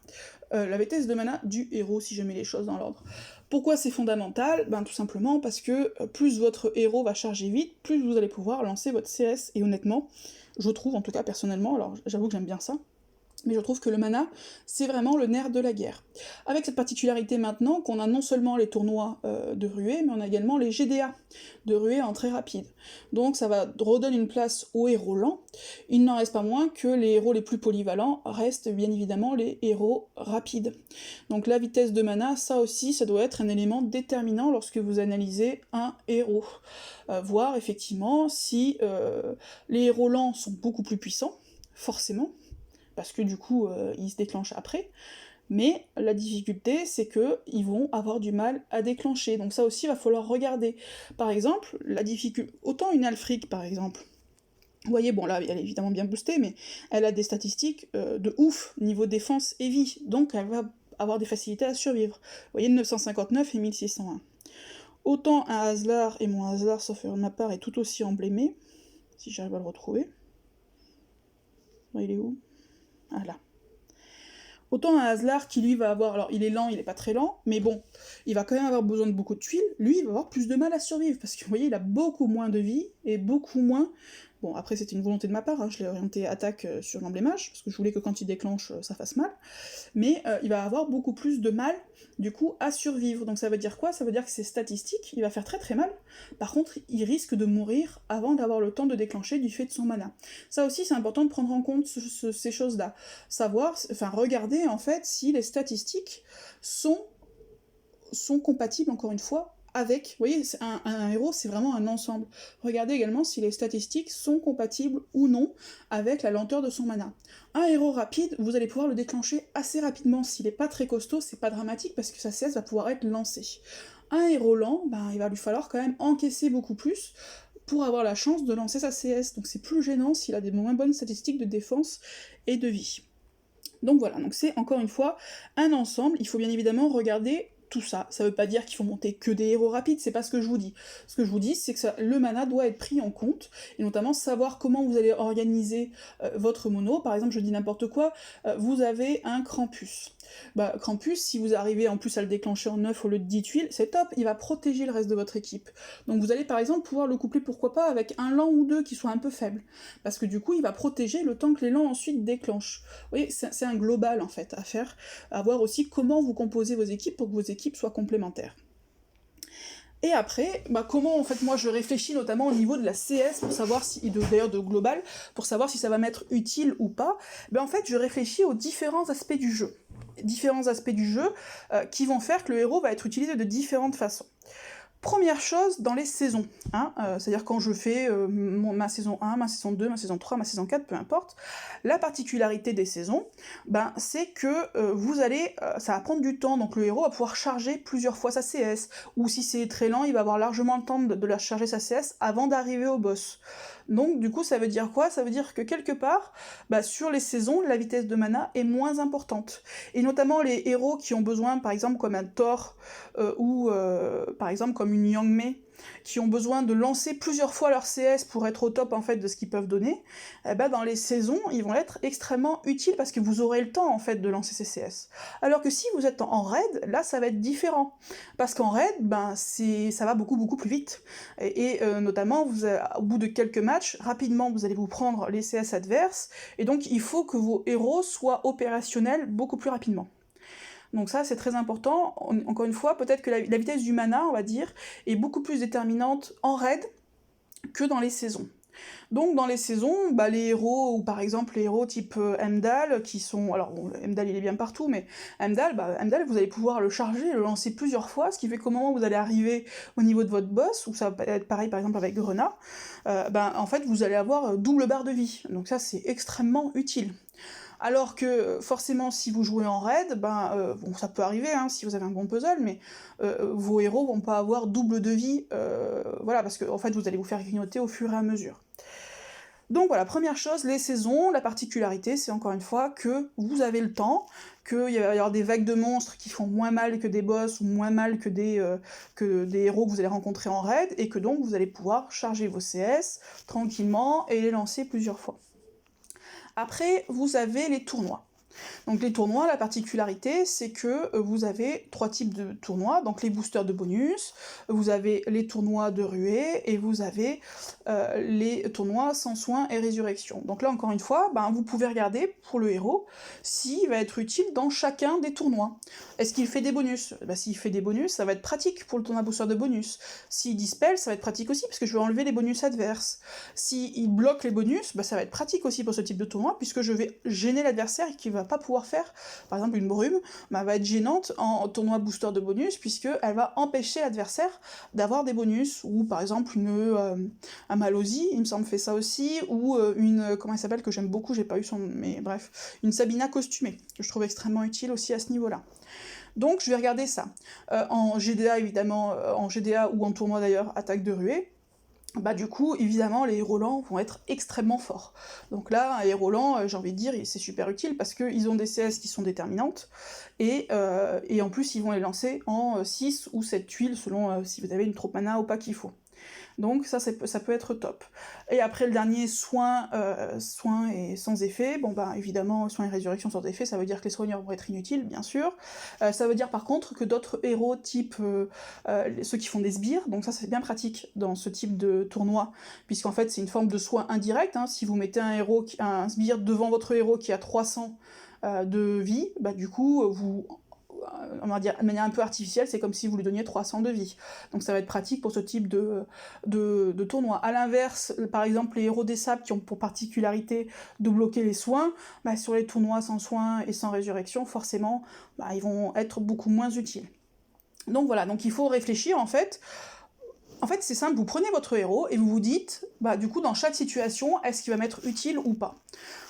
La vitesse de mana du héros, si je mets les choses dans l'ordre. Pourquoi c'est fondamental? Ben tout simplement parce que plus votre héros va charger vite, plus vous allez pouvoir lancer votre CS, et honnêtement, je trouve, en tout cas personnellement, alors j'avoue que j'aime bien ça, mais je trouve que le mana, c'est vraiment le nerf de la guerre. Avec cette particularité maintenant qu'on a non seulement les tournois de ruée, mais on a également les GDA de ruée en très rapide. Donc ça va redonner une place aux héros lents. Il n'en reste pas moins que les héros les plus polyvalents restent bien évidemment les héros rapides. Donc la vitesse de mana, ça aussi, ça doit être un élément déterminant lorsque vous analysez un héros. Voir effectivement si les héros lents sont beaucoup plus puissants, forcément, parce que du coup, ils se déclenchent après, mais la difficulté, c'est que ils vont avoir du mal à déclencher, donc ça aussi, il va falloir regarder. Par exemple, la difficulté... Autant une Alfric, par exemple, vous voyez, bon là, elle est évidemment bien boostée, mais elle a des statistiques de ouf, niveau défense et vie, donc elle va avoir des facilités à survivre. Vous voyez, 959 et 1601. Autant un Haslar, et mon Haslar, sauf erreur de ma part, est tout aussi emblémé, si j'arrive à le retrouver. Il est où? Ah là. Autant un Haslard qui lui va avoir, alors il est lent, il est pas très lent, mais bon, il va quand même avoir besoin de beaucoup de tuiles, lui il va avoir plus de mal à survivre, parce que vous voyez, il a beaucoup moins de vie, et beaucoup moins... Bon, après c'était une volonté de ma part, hein, je l'ai orienté attaque sur l'emblémage, parce que je voulais que quand il déclenche, ça fasse mal, mais il va avoir beaucoup plus de mal, du coup, à survivre. Donc ça veut dire quoi? Ça veut dire que ses statistiques, il va faire très très mal, par contre, il risque de mourir avant d'avoir le temps de déclencher du fait de son mana. Ça aussi, c'est important de prendre en compte ces choses-là. Savoir, enfin, regarder, en fait, si les statistiques sont compatibles, encore une fois, avec... Vous voyez, un héros, c'est vraiment un ensemble. Regardez également si les statistiques sont compatibles ou non avec la lenteur de son mana. Un héros rapide, vous allez pouvoir le déclencher assez rapidement. S'il n'est pas très costaud, c'est pas dramatique parce que sa CS va pouvoir être lancée. Un héros lent, ben, il va lui falloir quand même encaisser beaucoup plus pour avoir la chance de lancer sa CS. Donc c'est plus gênant s'il a des moins bonnes statistiques de défense et de vie. Donc voilà, donc c'est encore une fois un ensemble. Il faut bien évidemment regarder tout ça. Ça veut pas dire qu'il faut monter que des héros rapides, c'est pas ce que je vous dis. Ce que je vous dis, c'est que le mana doit être pris en compte, et notamment savoir comment vous allez organiser votre mono. Par exemple, je dis n'importe quoi, vous avez un Krampus. Bah, Krampus, si vous arrivez en plus à le déclencher en 9 au lieu de 10 tuiles, c'est top, il va protéger le reste de votre équipe. Donc vous allez par exemple pouvoir le coupler, pourquoi pas, avec un lent ou deux qui soit un peu faible. Parce que du coup, il va protéger le temps que les lents ensuite déclenchent. Vous voyez, c'est un global en fait à faire, à voir aussi comment vous composez vos équipes pour que vos équipes soient complémentaires. Et après, bah comment en fait moi je réfléchis notamment au niveau de la CS pour savoir si, d'ailleurs de global, pour savoir si ça va m'être utile ou pas, ben en fait je réfléchis aux différents aspects du jeu. Différents aspects du jeu qui vont faire que le héros va être utilisé de différentes façons. Première chose, dans les saisons, hein, c'est-à-dire quand je fais ma saison 1, ma saison 2, ma saison 3, ma saison 4, peu importe, la particularité des saisons, ben, c'est que vous allez, ça va prendre du temps, donc le héros va pouvoir charger plusieurs fois sa CS, ou si c'est très lent, il va avoir largement le temps de la charger sa CS avant d'arriver au boss. Donc du coup ça veut dire quoi? Ça veut dire que quelque part, bah, sur les saisons, la vitesse de mana est moins importante. Et notamment les héros qui ont besoin, par exemple comme un Thor, ou par exemple comme une Yang Mei, qui ont besoin de lancer plusieurs fois leur CS pour être au top en fait de ce qu'ils peuvent donner, eh ben, dans les saisons, ils vont être extrêmement utiles parce que vous aurez le temps en fait de lancer ces CS. Alors que si vous êtes en raid, là ça va être différent. Parce qu'en raid, ben, ça va beaucoup plus vite. Et notamment, au bout de quelques matchs, rapidement vous allez vous prendre les CS adverses, et donc il faut que vos héros soient opérationnels beaucoup plus rapidement. Donc ça, c'est très important. Encore une fois, peut-être que la vitesse du mana, on va dire, est beaucoup plus déterminante en raid que dans les saisons. Donc dans les saisons, bah, les héros, ou par exemple les héros type Heimdall, qui sont... Alors bon, Heimdall il est bien partout, mais Heimdall, vous allez pouvoir le charger, le lancer plusieurs fois, ce qui fait qu'au moment où vous allez arriver au niveau de votre boss, ou ça va être pareil par exemple avec Grenat, en fait vous allez avoir double barre de vie. Donc ça c'est extrêmement utile. Alors que forcément si vous jouez en raid, bon ça peut arriver hein, si vous avez un bon puzzle, mais vos héros vont pas avoir double de vie, voilà, parce que en fait vous allez vous faire grignoter au fur et à mesure. Donc voilà, première chose, les saisons, la particularité c'est encore une fois que vous avez le temps, qu'il va y avoir des vagues de monstres qui font moins mal que des boss, ou moins mal que des héros que vous allez rencontrer en raid, et que donc vous allez pouvoir charger vos CS tranquillement et les lancer plusieurs fois. Après, vous avez les tournois. Donc les tournois, la particularité, c'est que vous avez 3 types de tournois, donc les boosters de bonus, vous avez les tournois de ruée, et vous avez les tournois sans soins et résurrection. Donc là, encore une fois, vous pouvez regarder, pour le héros, s'il va être utile dans chacun des tournois. Est-ce qu'il fait des bonus? S'il fait des bonus, ça va être pratique pour le tournoi booster de bonus. S'il dispel, ça va être pratique aussi, parce que je vais enlever les bonus adverses. S'il bloque les bonus, ça va être pratique aussi pour ce type de tournoi, puisque je vais gêner l'adversaire et qui va pas pouvoir faire, par exemple une brume, va être gênante en tournoi booster de bonus, puisqu'elle va empêcher l'adversaire d'avoir des bonus, ou par exemple un Malozzi, il me semble fait ça aussi, ou une, comment elle s'appelle, que j'aime beaucoup, j'ai pas eu son, mais bref, une Sabina costumée, que je trouve extrêmement utile aussi à ce niveau-là. Donc je vais regarder ça. En GDA évidemment, en GDA ou en tournoi d'ailleurs, attaque de ruée, du coup, évidemment, les héros lents vont être extrêmement forts. Donc là, un héros lent, j'ai envie de dire, c'est super utile parce qu'ils ont des CS qui sont déterminantes, et en plus, ils vont les lancer en 6 ou 7 tuiles, selon si vous avez une trop mana ou pas qu'il faut. Donc ça peut être top. Et après le dernier, soin et sans effet, bon bah évidemment, soin et résurrection sans effet, ça veut dire que les soigneurs vont être inutiles, bien sûr. Ça veut dire par contre que d'autres héros type ceux qui font des sbires, donc ça c'est bien pratique dans ce type de tournoi, puisqu'en fait c'est une forme de soin indirect, hein. Si vous mettez un sbire devant votre héros qui a 300 de vie, bah du coup on va dire de manière un peu artificielle, c'est comme si vous lui donniez 300 de vie. Donc ça va être pratique pour ce type de tournoi. A l'inverse, par exemple, les héros des sables qui ont pour particularité de bloquer les soins, bah, sur les tournois sans soins et sans résurrection, forcément, bah, ils vont être beaucoup moins utiles. Donc voilà, donc il faut réfléchir en fait. En fait, c'est simple, vous prenez votre héros et vous vous dites, bah du coup, dans chaque situation, est-ce qu'il va m'être utile ou pas?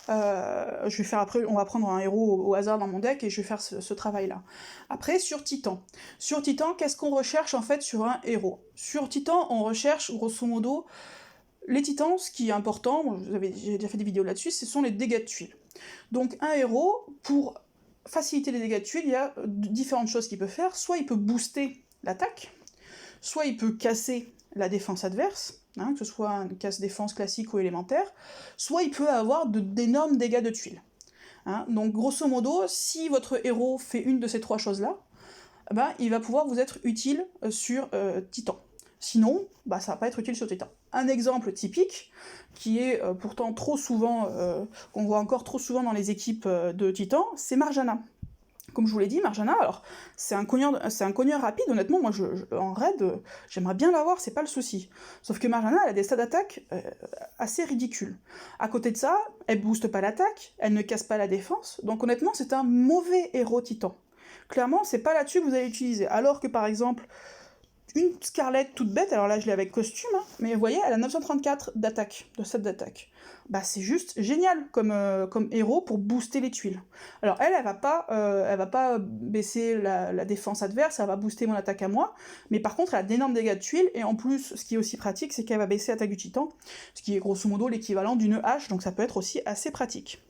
Je vais faire après, on va prendre un héros au hasard dans mon deck et je vais faire ce travail-là. Après, sur Titan. Sur Titan, qu'est-ce qu'on recherche en fait sur un héros? Sur Titan, on recherche grosso modo les titans, ce qui est important, j'ai déjà fait des vidéos là-dessus, ce sont les dégâts de tuiles. Donc un héros, pour faciliter les dégâts de tuiles, il y a différentes choses qu'il peut faire. Soit il peut booster l'attaque, soit il peut casser la défense adverse, hein, que ce soit un casse-défense classique ou élémentaire, soit il peut avoir d'énormes dégâts de tuiles. Hein. Donc grosso modo, si votre héros fait une de ces trois choses-là, ben, il va pouvoir vous être utile sur Titan. Sinon, bah, ça va pas être utile sur Titan. Un exemple typique, qui est pourtant trop souvent, qu'on voit encore trop souvent dans les équipes de Titan, c'est Marjana. Comme je vous l'ai dit, Marjana, alors, c'est un cogneur rapide, honnêtement, moi, en raid, j'aimerais bien l'avoir, c'est pas le souci. Sauf que Marjana, elle a des stats d'attaque assez ridicules. À côté de ça, elle booste pas l'attaque, elle ne casse pas la défense, donc honnêtement, c'est un mauvais héros Titan. Clairement, c'est pas là-dessus que vous allez utiliser. Alors que, par exemple, une Scarlett toute bête, alors là je l'ai avec costume, hein, mais vous voyez, elle a 934 d'attaque, de set d'attaque. Bah c'est juste génial comme héros pour booster les tuiles. Alors elle va pas baisser la défense adverse, elle va booster mon attaque à moi, mais par contre elle a d'énormes dégâts de tuiles, et en plus, ce qui est aussi pratique, c'est qu'elle va baisser l'attaque du titan, ce qui est grosso modo l'équivalent d'une hache, donc ça peut être aussi assez pratique.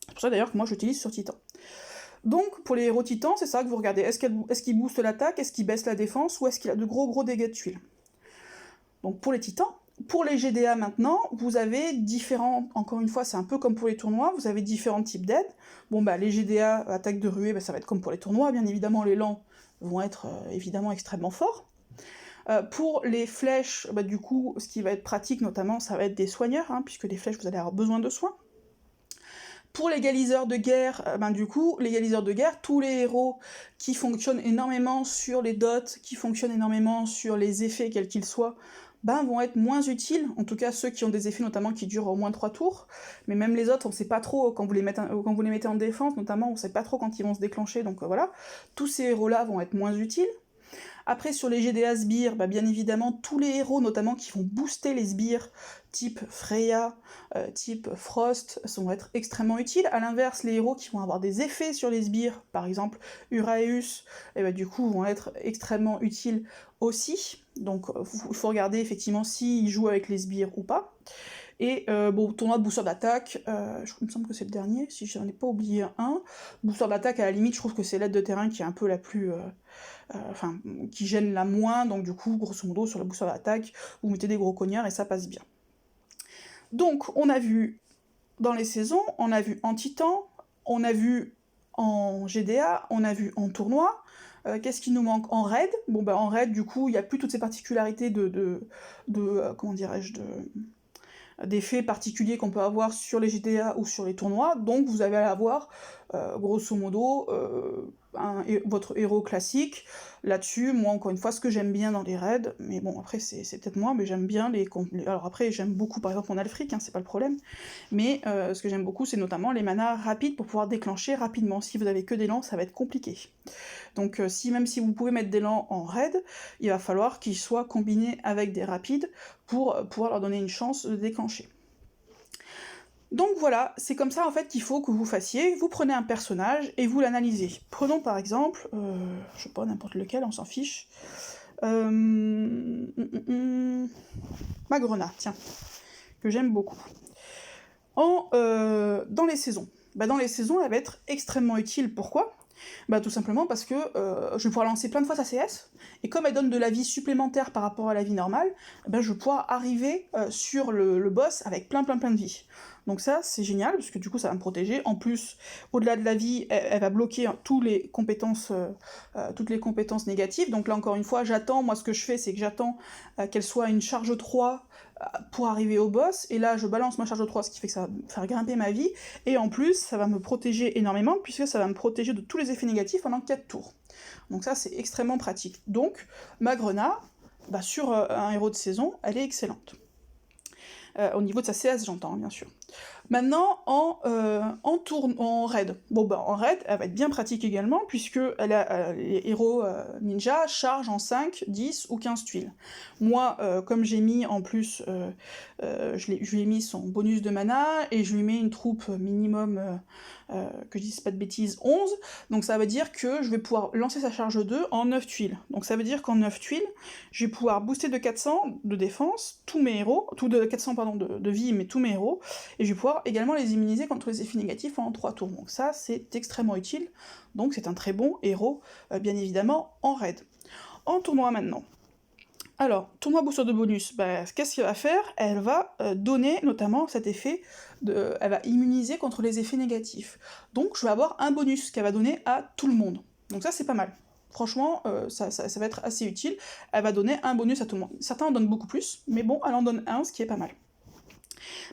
C'est pour ça d'ailleurs que moi j'utilise sur titan. Donc, pour les héros titans, c'est ça que vous regardez. Est-ce qu'il booste l'attaque, est-ce qu'il baisse la défense, ou est-ce qu'il a de gros dégâts de tuiles? Donc pour les titans. Pour les GDA maintenant, vous avez différents, encore une fois, c'est un peu comme pour les tournois, vous avez différents types d'aides. Bon bah les GDA, attaque de ruée, bah, ça va être comme pour les tournois, bien évidemment les lents vont être évidemment extrêmement forts. Pour les flèches, bah, du coup, ce qui va être pratique notamment, ça va être des soigneurs, hein, puisque les flèches, vous allez avoir besoin de soins. Pour l'égaliseur de guerre, du coup, l'égaliseur de guerre, tous les héros qui fonctionnent énormément sur les dots, qui fonctionnent énormément sur les effets, quels qu'ils soient, vont être moins utiles, en tout cas ceux qui ont des effets notamment qui durent au moins 3 tours, mais même les autres, on sait pas trop, quand vous les mettez en défense notamment, on sait pas trop quand ils vont se déclencher, donc voilà, tous ces héros-là vont être moins utiles. Après, sur les GDA sbires, bien évidemment, tous les héros, notamment, qui vont booster les sbires, type Freya, type Frost, vont être extrêmement utiles. A l'inverse, les héros qui vont avoir des effets sur les sbires, par exemple Uraeus, du coup, vont être extrêmement utiles aussi. Donc, il faut regarder, effectivement, s'ils jouent avec les sbires ou pas. Et tournoi de booster d'attaque, il me semble que c'est le dernier, si j'en ai pas oublié un. Booster d'attaque, à la limite, je trouve que c'est l'aide de terrain qui est un peu la plus... qui gêne la moins, donc du coup, grosso modo, sur le booster d'attaque, vous mettez des gros cogneurs et ça passe bien. Donc, on a vu dans les saisons, on a vu en Titan, on a vu en GDA, on a vu en tournoi. Qu'est-ce qui nous manque en raid? Bon, en raid, du coup, il n'y a plus toutes ces particularités comment dirais-je, d'effets particuliers qu'on peut avoir sur les GDA ou sur les tournois, donc vous allez avoir, grosso modo, votre héros classique. Là-dessus, moi, encore une fois, ce que j'aime bien dans les raids, mais bon, après, c'est peut-être moi, mais j'aime bien alors après, j'aime beaucoup, par exemple, mon Alfric, hein, c'est pas le problème, mais ce que j'aime beaucoup, c'est notamment les manas rapides pour pouvoir déclencher rapidement. Si vous avez que des lents, ça va être compliqué. Donc même si vous pouvez mettre des lents en raid, il va falloir qu'ils soient combinés avec des rapides pour pouvoir leur donner une chance de déclencher. Donc voilà, c'est comme ça en fait qu'il faut que vous fassiez. Vous prenez un personnage et vous l'analysez. Prenons par exemple, je sais pas, n'importe lequel, on s'en fiche. Magrena, tiens, que j'aime beaucoup. Dans les saisons. Dans les saisons, elle va être extrêmement utile. Pourquoi ? Bah tout simplement parce que je vais pouvoir lancer plein de fois sa CS, et comme elle donne de la vie supplémentaire par rapport à la vie normale, bah, je vais pouvoir arriver sur le boss avec plein de vie. Donc ça c'est génial, parce que du coup ça va me protéger. En plus, au-delà de la vie, elle va bloquer toutes les compétences négatives. Donc là encore une fois, moi ce que je fais, c'est que j'attends qu'elle soit une charge 3 pour arriver au boss, et là je balance ma charge 3, ce qui fait que ça va faire grimper ma vie, et en plus ça va me protéger énormément, puisque ça va me protéger de tous les effets négatifs pendant 4 tours. Donc ça c'est extrêmement pratique. Donc ma Grenat, bah, sur un héros de saison, elle est excellente. Au niveau de sa CS, j'entends, bien sûr. Maintenant, en raid. Bon, bah, en raid, elle va être bien pratique également, puisque les héros ninja chargent en 5, 10 ou 15 tuiles. Moi, comme j'ai mis en plus, je lui ai mis son bonus de mana, et je lui mets une troupe minimum, que je dise pas de bêtises, 11, donc ça veut dire que je vais pouvoir lancer sa charge 2 en 9 tuiles. Donc ça veut dire qu'en 9 tuiles, je vais pouvoir booster de 400 de défense tous mes héros, de 400 pardon, de vie, mais tous mes héros, et je vais pouvoir également les immuniser contre les effets négatifs en 3 tours. Donc ça, c'est extrêmement utile, donc c'est un très bon héros, bien évidemment, en raid. En tournoi maintenant. Alors, tournoi booster de bonus, bah, qu'est-ce qu'elle va faire? Elle va donner notamment cet effet elle va immuniser contre les effets négatifs. Donc je vais avoir un bonus qu'elle va donner à tout le monde. Donc ça c'est pas mal. Franchement, ça va être assez utile. Elle va donner un bonus à tout le monde. Certains en donnent beaucoup plus, mais bon, elle en donne un, ce qui est pas mal.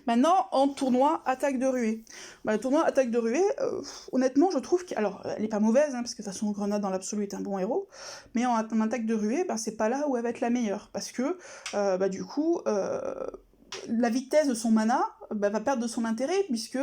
Maintenant, en tournoi attaque de ruée. Bah, le tournoi attaque de ruée, honnêtement, je trouve qu'elle est pas mauvaise, hein, parce que de toute façon, Grenade dans l'absolu est un bon héros, mais en attaque de ruée, bah, c'est pas là où elle va être la meilleure, parce que, bah, du coup, la vitesse de son mana bah, va perdre de son intérêt, puisque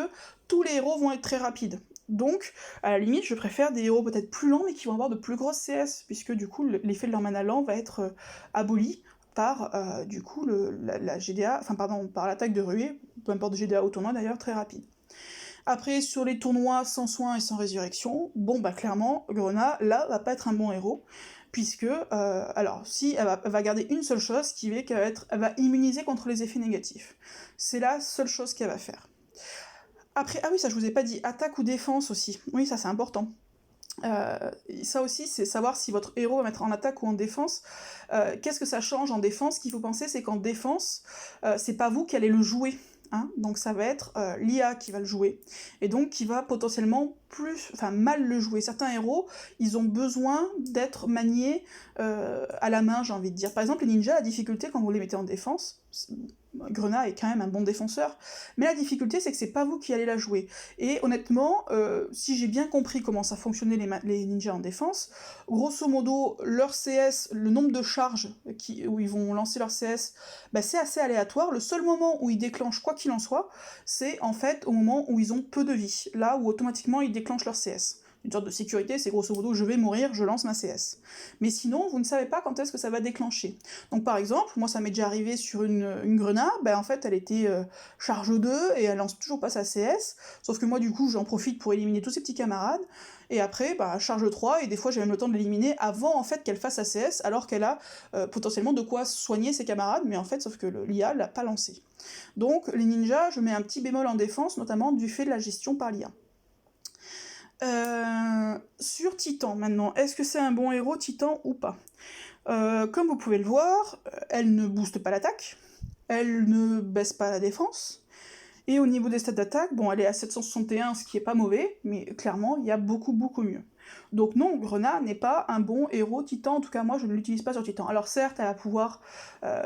tous les héros vont être très rapides. Donc, à la limite, je préfère des héros peut-être plus lents, mais qui vont avoir de plus grosses CS, puisque du coup, l'effet de leur mana lent va être aboli par, du coup, la GDA, enfin pardon, par l'attaque de ruée, peu importe GDA ou tournoi d'ailleurs, très rapide. Après, sur les tournois sans soin et sans résurrection, bon bah clairement, Grenat, là, va pas être un bon héros, puisque, alors, si elle va garder une seule chose, qui est qu'elle va immuniser contre les effets négatifs. C'est la seule chose qu'elle va faire. Après, ah oui, ça je vous ai pas dit, attaque ou défense aussi. Oui, ça c'est important. Ça aussi, c'est savoir si votre héros va mettre en attaque ou en défense. Qu'est-ce que ça change en défense? Ce qu'il faut penser, c'est qu'en défense, c'est pas vous qui allez le jouer. Hein, donc ça va être l'IA qui va le jouer, et donc qui va potentiellement mal le jouer. Certains héros, ils ont besoin d'être maniés à la main, j'ai envie de dire. Par exemple, les ninjas, la difficulté quand vous les mettez en défense, Grenat est quand même un bon défenseur, mais la difficulté c'est que c'est pas vous qui allez la jouer. Et honnêtement, si j'ai bien compris comment ça fonctionnait les ninjas en défense, grosso modo, leur CS, le nombre de charges où ils vont lancer leur CS, bah, c'est assez aléatoire. Le seul moment où ils déclenchent quoi qu'il en soit, c'est en fait au moment où ils ont peu de vie, là où automatiquement ils déclenchent leur CS. Une sorte de sécurité, c'est grosso modo, je vais mourir, je lance ma CS. Mais sinon, vous ne savez pas quand est-ce que ça va déclencher. Donc par exemple, moi ça m'est déjà arrivé sur une Grenade, ben en fait elle était charge 2 et elle lance toujours pas sa CS, sauf que moi du coup j'en profite pour éliminer tous ses petits camarades, et après, bah, charge 3, et des fois j'ai même le temps de l'éliminer avant en fait qu'elle fasse sa CS, alors qu'elle a potentiellement de quoi soigner ses camarades, mais en fait, sauf que l'IA l'a pas lancé. Donc les ninjas, je mets un petit bémol en défense, notamment du fait de la gestion par l'IA. Sur Titan maintenant, est-ce que c'est un bon héros Titan ou pas? Comme vous pouvez le voir, elle ne booste pas l'attaque, elle ne baisse pas la défense, et au niveau des stats d'attaque, bon elle est à 761, ce qui est pas mauvais, mais clairement il y a beaucoup mieux. Donc non, Grenat n'est pas un bon héros Titan, en tout cas moi je ne l'utilise pas sur Titan. Alors certes, elle va pouvoir,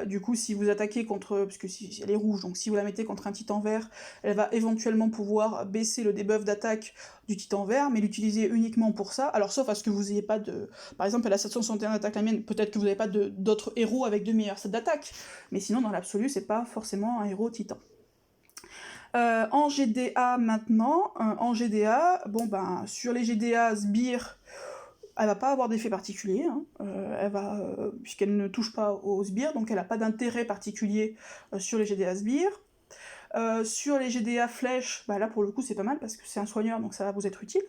du coup si vous attaquez contre, parce que si elle est rouge, donc si vous la mettez contre un Titan vert, elle va éventuellement pouvoir baisser le debuff d'attaque du Titan vert, mais l'utiliser uniquement pour ça, alors sauf à ce que vous ayez pas de... Par exemple elle a 761 d'attaque la mienne, peut-être que vous n'avez pas d'autres héros avec de meilleurs stats d'attaque, mais sinon dans l'absolu c'est pas forcément un héros Titan. En GDA maintenant, en GDA, bon ben sur les GDA sbires, elle va pas avoir d'effet particulier, hein. Puisqu'elle ne touche pas aux sbires, donc elle n'a pas d'intérêt particulier sur les GDA sbires. Sur les GDA flèches, bah là pour le coup c'est pas mal parce que c'est un soigneur, donc ça va vous être utile.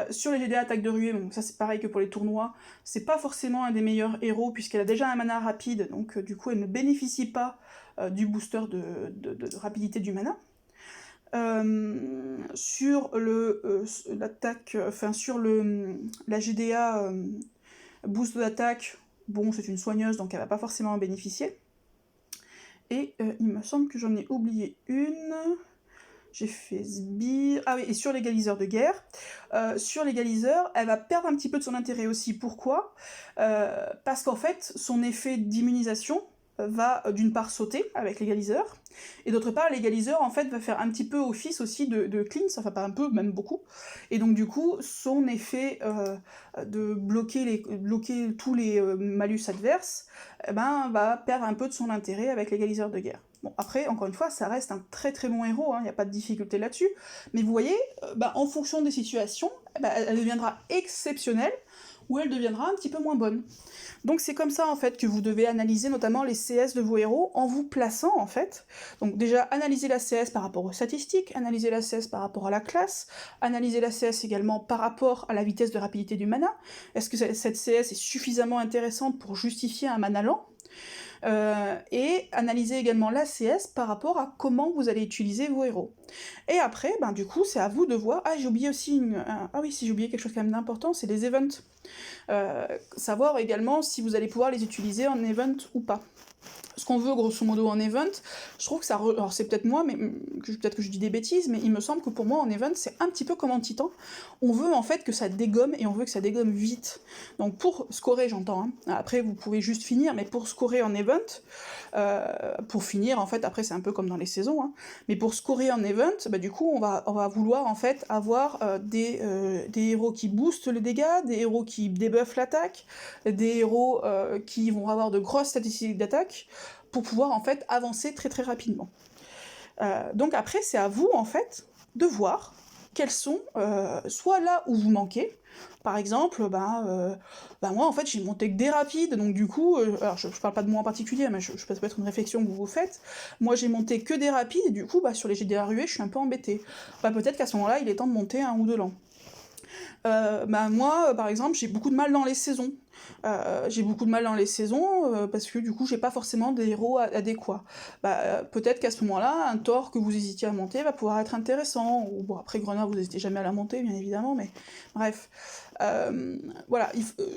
Sur les GDA attaque de ruée, bon, ça c'est pareil que pour les tournois, c'est pas forcément un des meilleurs héros puisqu'elle a déjà un mana rapide, donc du coup elle ne bénéficie pas du booster de rapidité du mana. Sur l'attaque, enfin sur la GDA boost d'attaque, bon c'est une soigneuse donc elle va pas forcément en bénéficier. Et il me semble que j'en ai oublié une. J'ai fait sbire. Ah oui, et sur l'égaliseur de guerre. Sur l'égaliseur, elle va perdre un petit peu de son intérêt aussi. Pourquoi ? Parce qu'en fait, son effet d'immunisation va d'une part sauter avec l'égaliseur, et d'autre part l'égaliseur en fait va faire un petit peu office aussi de cleanse, enfin pas un peu, même beaucoup, et donc du coup son effet de bloquer tous les malus adverses va perdre un peu de son intérêt avec l'égaliseur de guerre. Bon, après, encore une fois, ça reste un très très bon héros, il n'y a pas de difficulté là-dessus, mais vous voyez, en fonction des situations, elle deviendra exceptionnelle, ou elle deviendra un petit peu moins bonne. Donc c'est comme ça en fait que vous devez analyser notamment les CS de vos héros en vous plaçant en fait. Donc déjà analyser la CS par rapport aux statistiques, analyser la CS par rapport à la classe, analyser la CS également par rapport à la vitesse de rapidité du mana. Est-ce que cette CS est suffisamment intéressante pour justifier un mana lent ? Et analyser également la CS par rapport à comment vous allez utiliser vos héros. Et après, du coup, c'est à vous de voir... Ah, j'ai oublié aussi Ah oui, si j'ai oublié quelque chose quand même d'important, c'est les events. Savoir également si vous allez pouvoir les utiliser en event ou pas. Ce qu'on veut grosso modo en event, je trouve que ça... Alors c'est peut-être moi, mais peut-être que je dis des bêtises, mais il me semble que pour moi en event c'est un petit peu comme en titan. On veut en fait que ça dégomme, et on veut que ça dégomme vite. Donc pour scorer, j'entends, après vous pouvez juste finir, mais pour scorer en event, pour finir en fait, après c'est un peu comme dans les saisons, mais pour scorer en event, du coup on va vouloir en fait avoir des héros qui boostent le dégât, des héros qui débuffent l'attaque, des héros qui vont avoir de grosses statistiques d'attaque, pour pouvoir en fait avancer très très rapidement. Donc après c'est à vous en fait de voir quels sont soit là où vous manquez. Par exemple, moi en fait j'ai monté que des rapides, donc du coup, alors je parle pas de moi en particulier, mais ça peut être une réflexion que vous faites. Moi j'ai monté que des rapides, et du coup sur les GDA ruées je suis un peu embêtée. Peut-être qu'à ce moment-là il est temps de monter un ou deux lents. Moi, par exemple, j'ai beaucoup de mal dans les saisons. Parce que du coup, j'ai pas forcément des héros adéquats. Peut-être qu'à ce moment-là, un Thor que vous hésitiez à monter va pouvoir être intéressant. Ou bon, après Grenade, vous n'hésitez jamais à la monter, bien évidemment, mais bref. Voilà,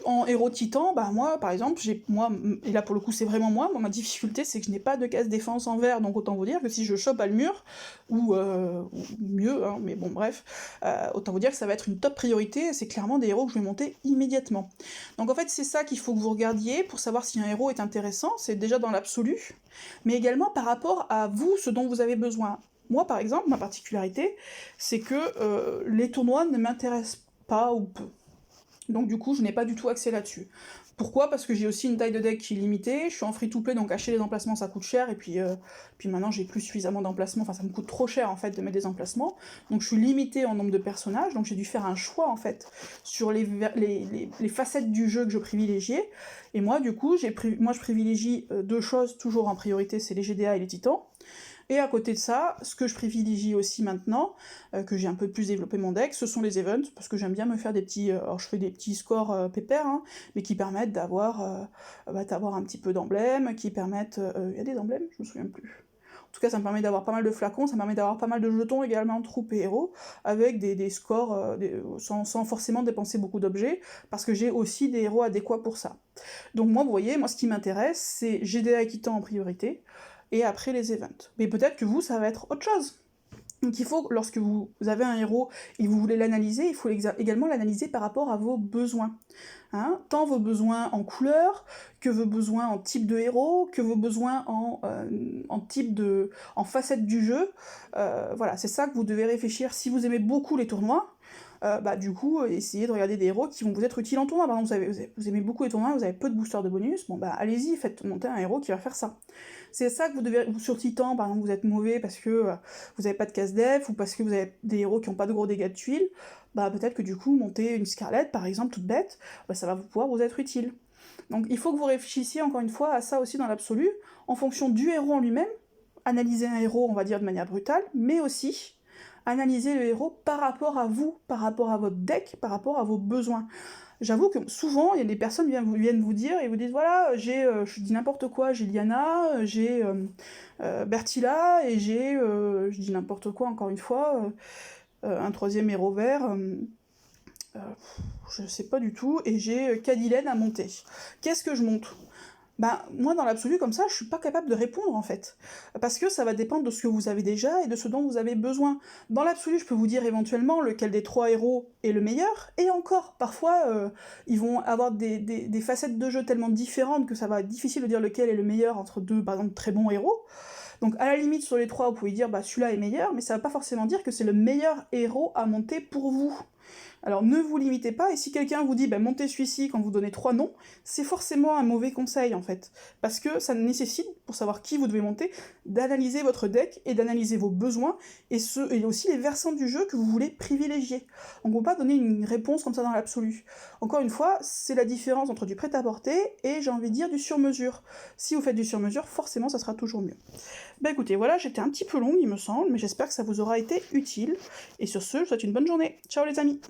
en héros titan, moi, par exemple, et là pour le coup c'est vraiment moi, ma difficulté c'est que je n'ai pas de case défense en vert, donc autant vous dire que si je chope Almur, ou mieux, mais bon bref, autant vous dire que ça va être une top priorité, c'est clairement des héros que je vais monter immédiatement. Donc en fait c'est ça qu'il faut que vous regardiez pour savoir si un héros est intéressant, c'est déjà dans l'absolu, mais également par rapport à vous, ce dont vous avez besoin. Moi par exemple, ma particularité, c'est que les tournois ne m'intéressent pas ou peu. Donc du coup, je n'ai pas du tout accès là-dessus. Pourquoi ? Parce que j'ai aussi une taille de deck qui est limitée, je suis en free-to-play, donc acheter les emplacements ça coûte cher, et puis maintenant j'ai plus suffisamment d'emplacements, enfin ça me coûte trop cher en fait de mettre des emplacements, donc je suis limitée en nombre de personnages, donc j'ai dû faire un choix en fait sur les facettes du jeu que je privilégiais, et moi du coup, je privilégie deux choses toujours en priorité, c'est les GDA et les titans. Et à côté de ça, ce que je privilégie aussi maintenant, que j'ai un peu plus développé mon deck, ce sont les events, parce que j'aime bien me faire des petits... alors je fais des petits scores pépères, mais qui permettent d'avoir un petit peu d'emblèmes, qui permettent... Il y a des emblèmes ? Je me souviens plus. En tout cas, ça me permet d'avoir pas mal de flacons, ça me permet d'avoir pas mal de jetons également, troupes et héros, avec des scores sans forcément dépenser beaucoup d'objets, parce que j'ai aussi des héros adéquats pour ça. Donc moi, vous voyez, ce qui m'intéresse, c'est GDA et Titan en priorité, et après les events. Mais peut-être que vous, ça va être autre chose. Donc il faut, lorsque vous avez un héros et que vous voulez l'analyser, il faut également l'analyser par rapport à vos besoins. Tant vos besoins en couleur, que vos besoins en type de héros, que vos besoins en facette du jeu. Voilà, c'est ça que vous devez réfléchir. Si vous aimez beaucoup les tournois, du coup, essayez de regarder des héros qui vont vous être utiles en tournoi. Par exemple, vous aimez beaucoup les tournois, vous avez peu de boosters de bonus, allez-y, faites monter un héros qui va faire ça. C'est ça que vous devez... Sur Titan, par exemple, vous êtes mauvais parce que vous n'avez pas de case def, ou parce que vous avez des héros qui n'ont pas de gros dégâts de tuiles, peut-être que du coup, monter une Scarlett, par exemple, toute bête, ça va pouvoir vous être utile. Donc il faut que vous réfléchissiez, encore une fois, à ça aussi dans l'absolu, en fonction du héros en lui-même, analyser un héros, on va dire, de manière brutale, mais aussi analysez le héros par rapport à vous, par rapport à votre deck, par rapport à vos besoins. J'avoue que souvent, il y a des personnes qui viennent vous dire et vous disent voilà, je dis n'importe quoi, j'ai Lyanna, j'ai Bertilla, et je dis n'importe quoi encore une fois, un troisième héros vert, euh, je sais pas du tout, et j'ai Cadilène à monter. Qu'est-ce que je monte? Bah, moi, dans l'absolu, comme ça, je suis pas capable de répondre, en fait. Parce que ça va dépendre de ce que vous avez déjà et de ce dont vous avez besoin. Dans l'absolu, je peux vous dire éventuellement lequel des trois héros est le meilleur, et encore, parfois, ils vont avoir des facettes de jeu tellement différentes que ça va être difficile de dire lequel est le meilleur entre deux, par exemple, très bons héros. Donc, à la limite, sur les trois, vous pouvez dire, bah, celui-là est meilleur, mais ça va pas forcément dire que c'est le meilleur héros à monter pour vous. Alors ne vous limitez pas, et si quelqu'un vous dit bah, montez celui-ci quand vous donnez 3 noms, c'est forcément un mauvais conseil en fait. Parce que ça nécessite, pour savoir qui vous devez monter, d'analyser votre deck et d'analyser vos besoins et aussi les versants du jeu que vous voulez privilégier. On ne peut pas donner une réponse comme ça dans l'absolu. Encore une fois, c'est la différence entre du prêt-à-porter et j'ai envie de dire du sur-mesure. Si vous faites du sur-mesure, forcément ça sera toujours mieux. Bah écoutez, voilà, j'étais un petit peu longue il me semble, mais j'espère que ça vous aura été utile. Et sur ce, je vous souhaite une bonne journée. Ciao les amis!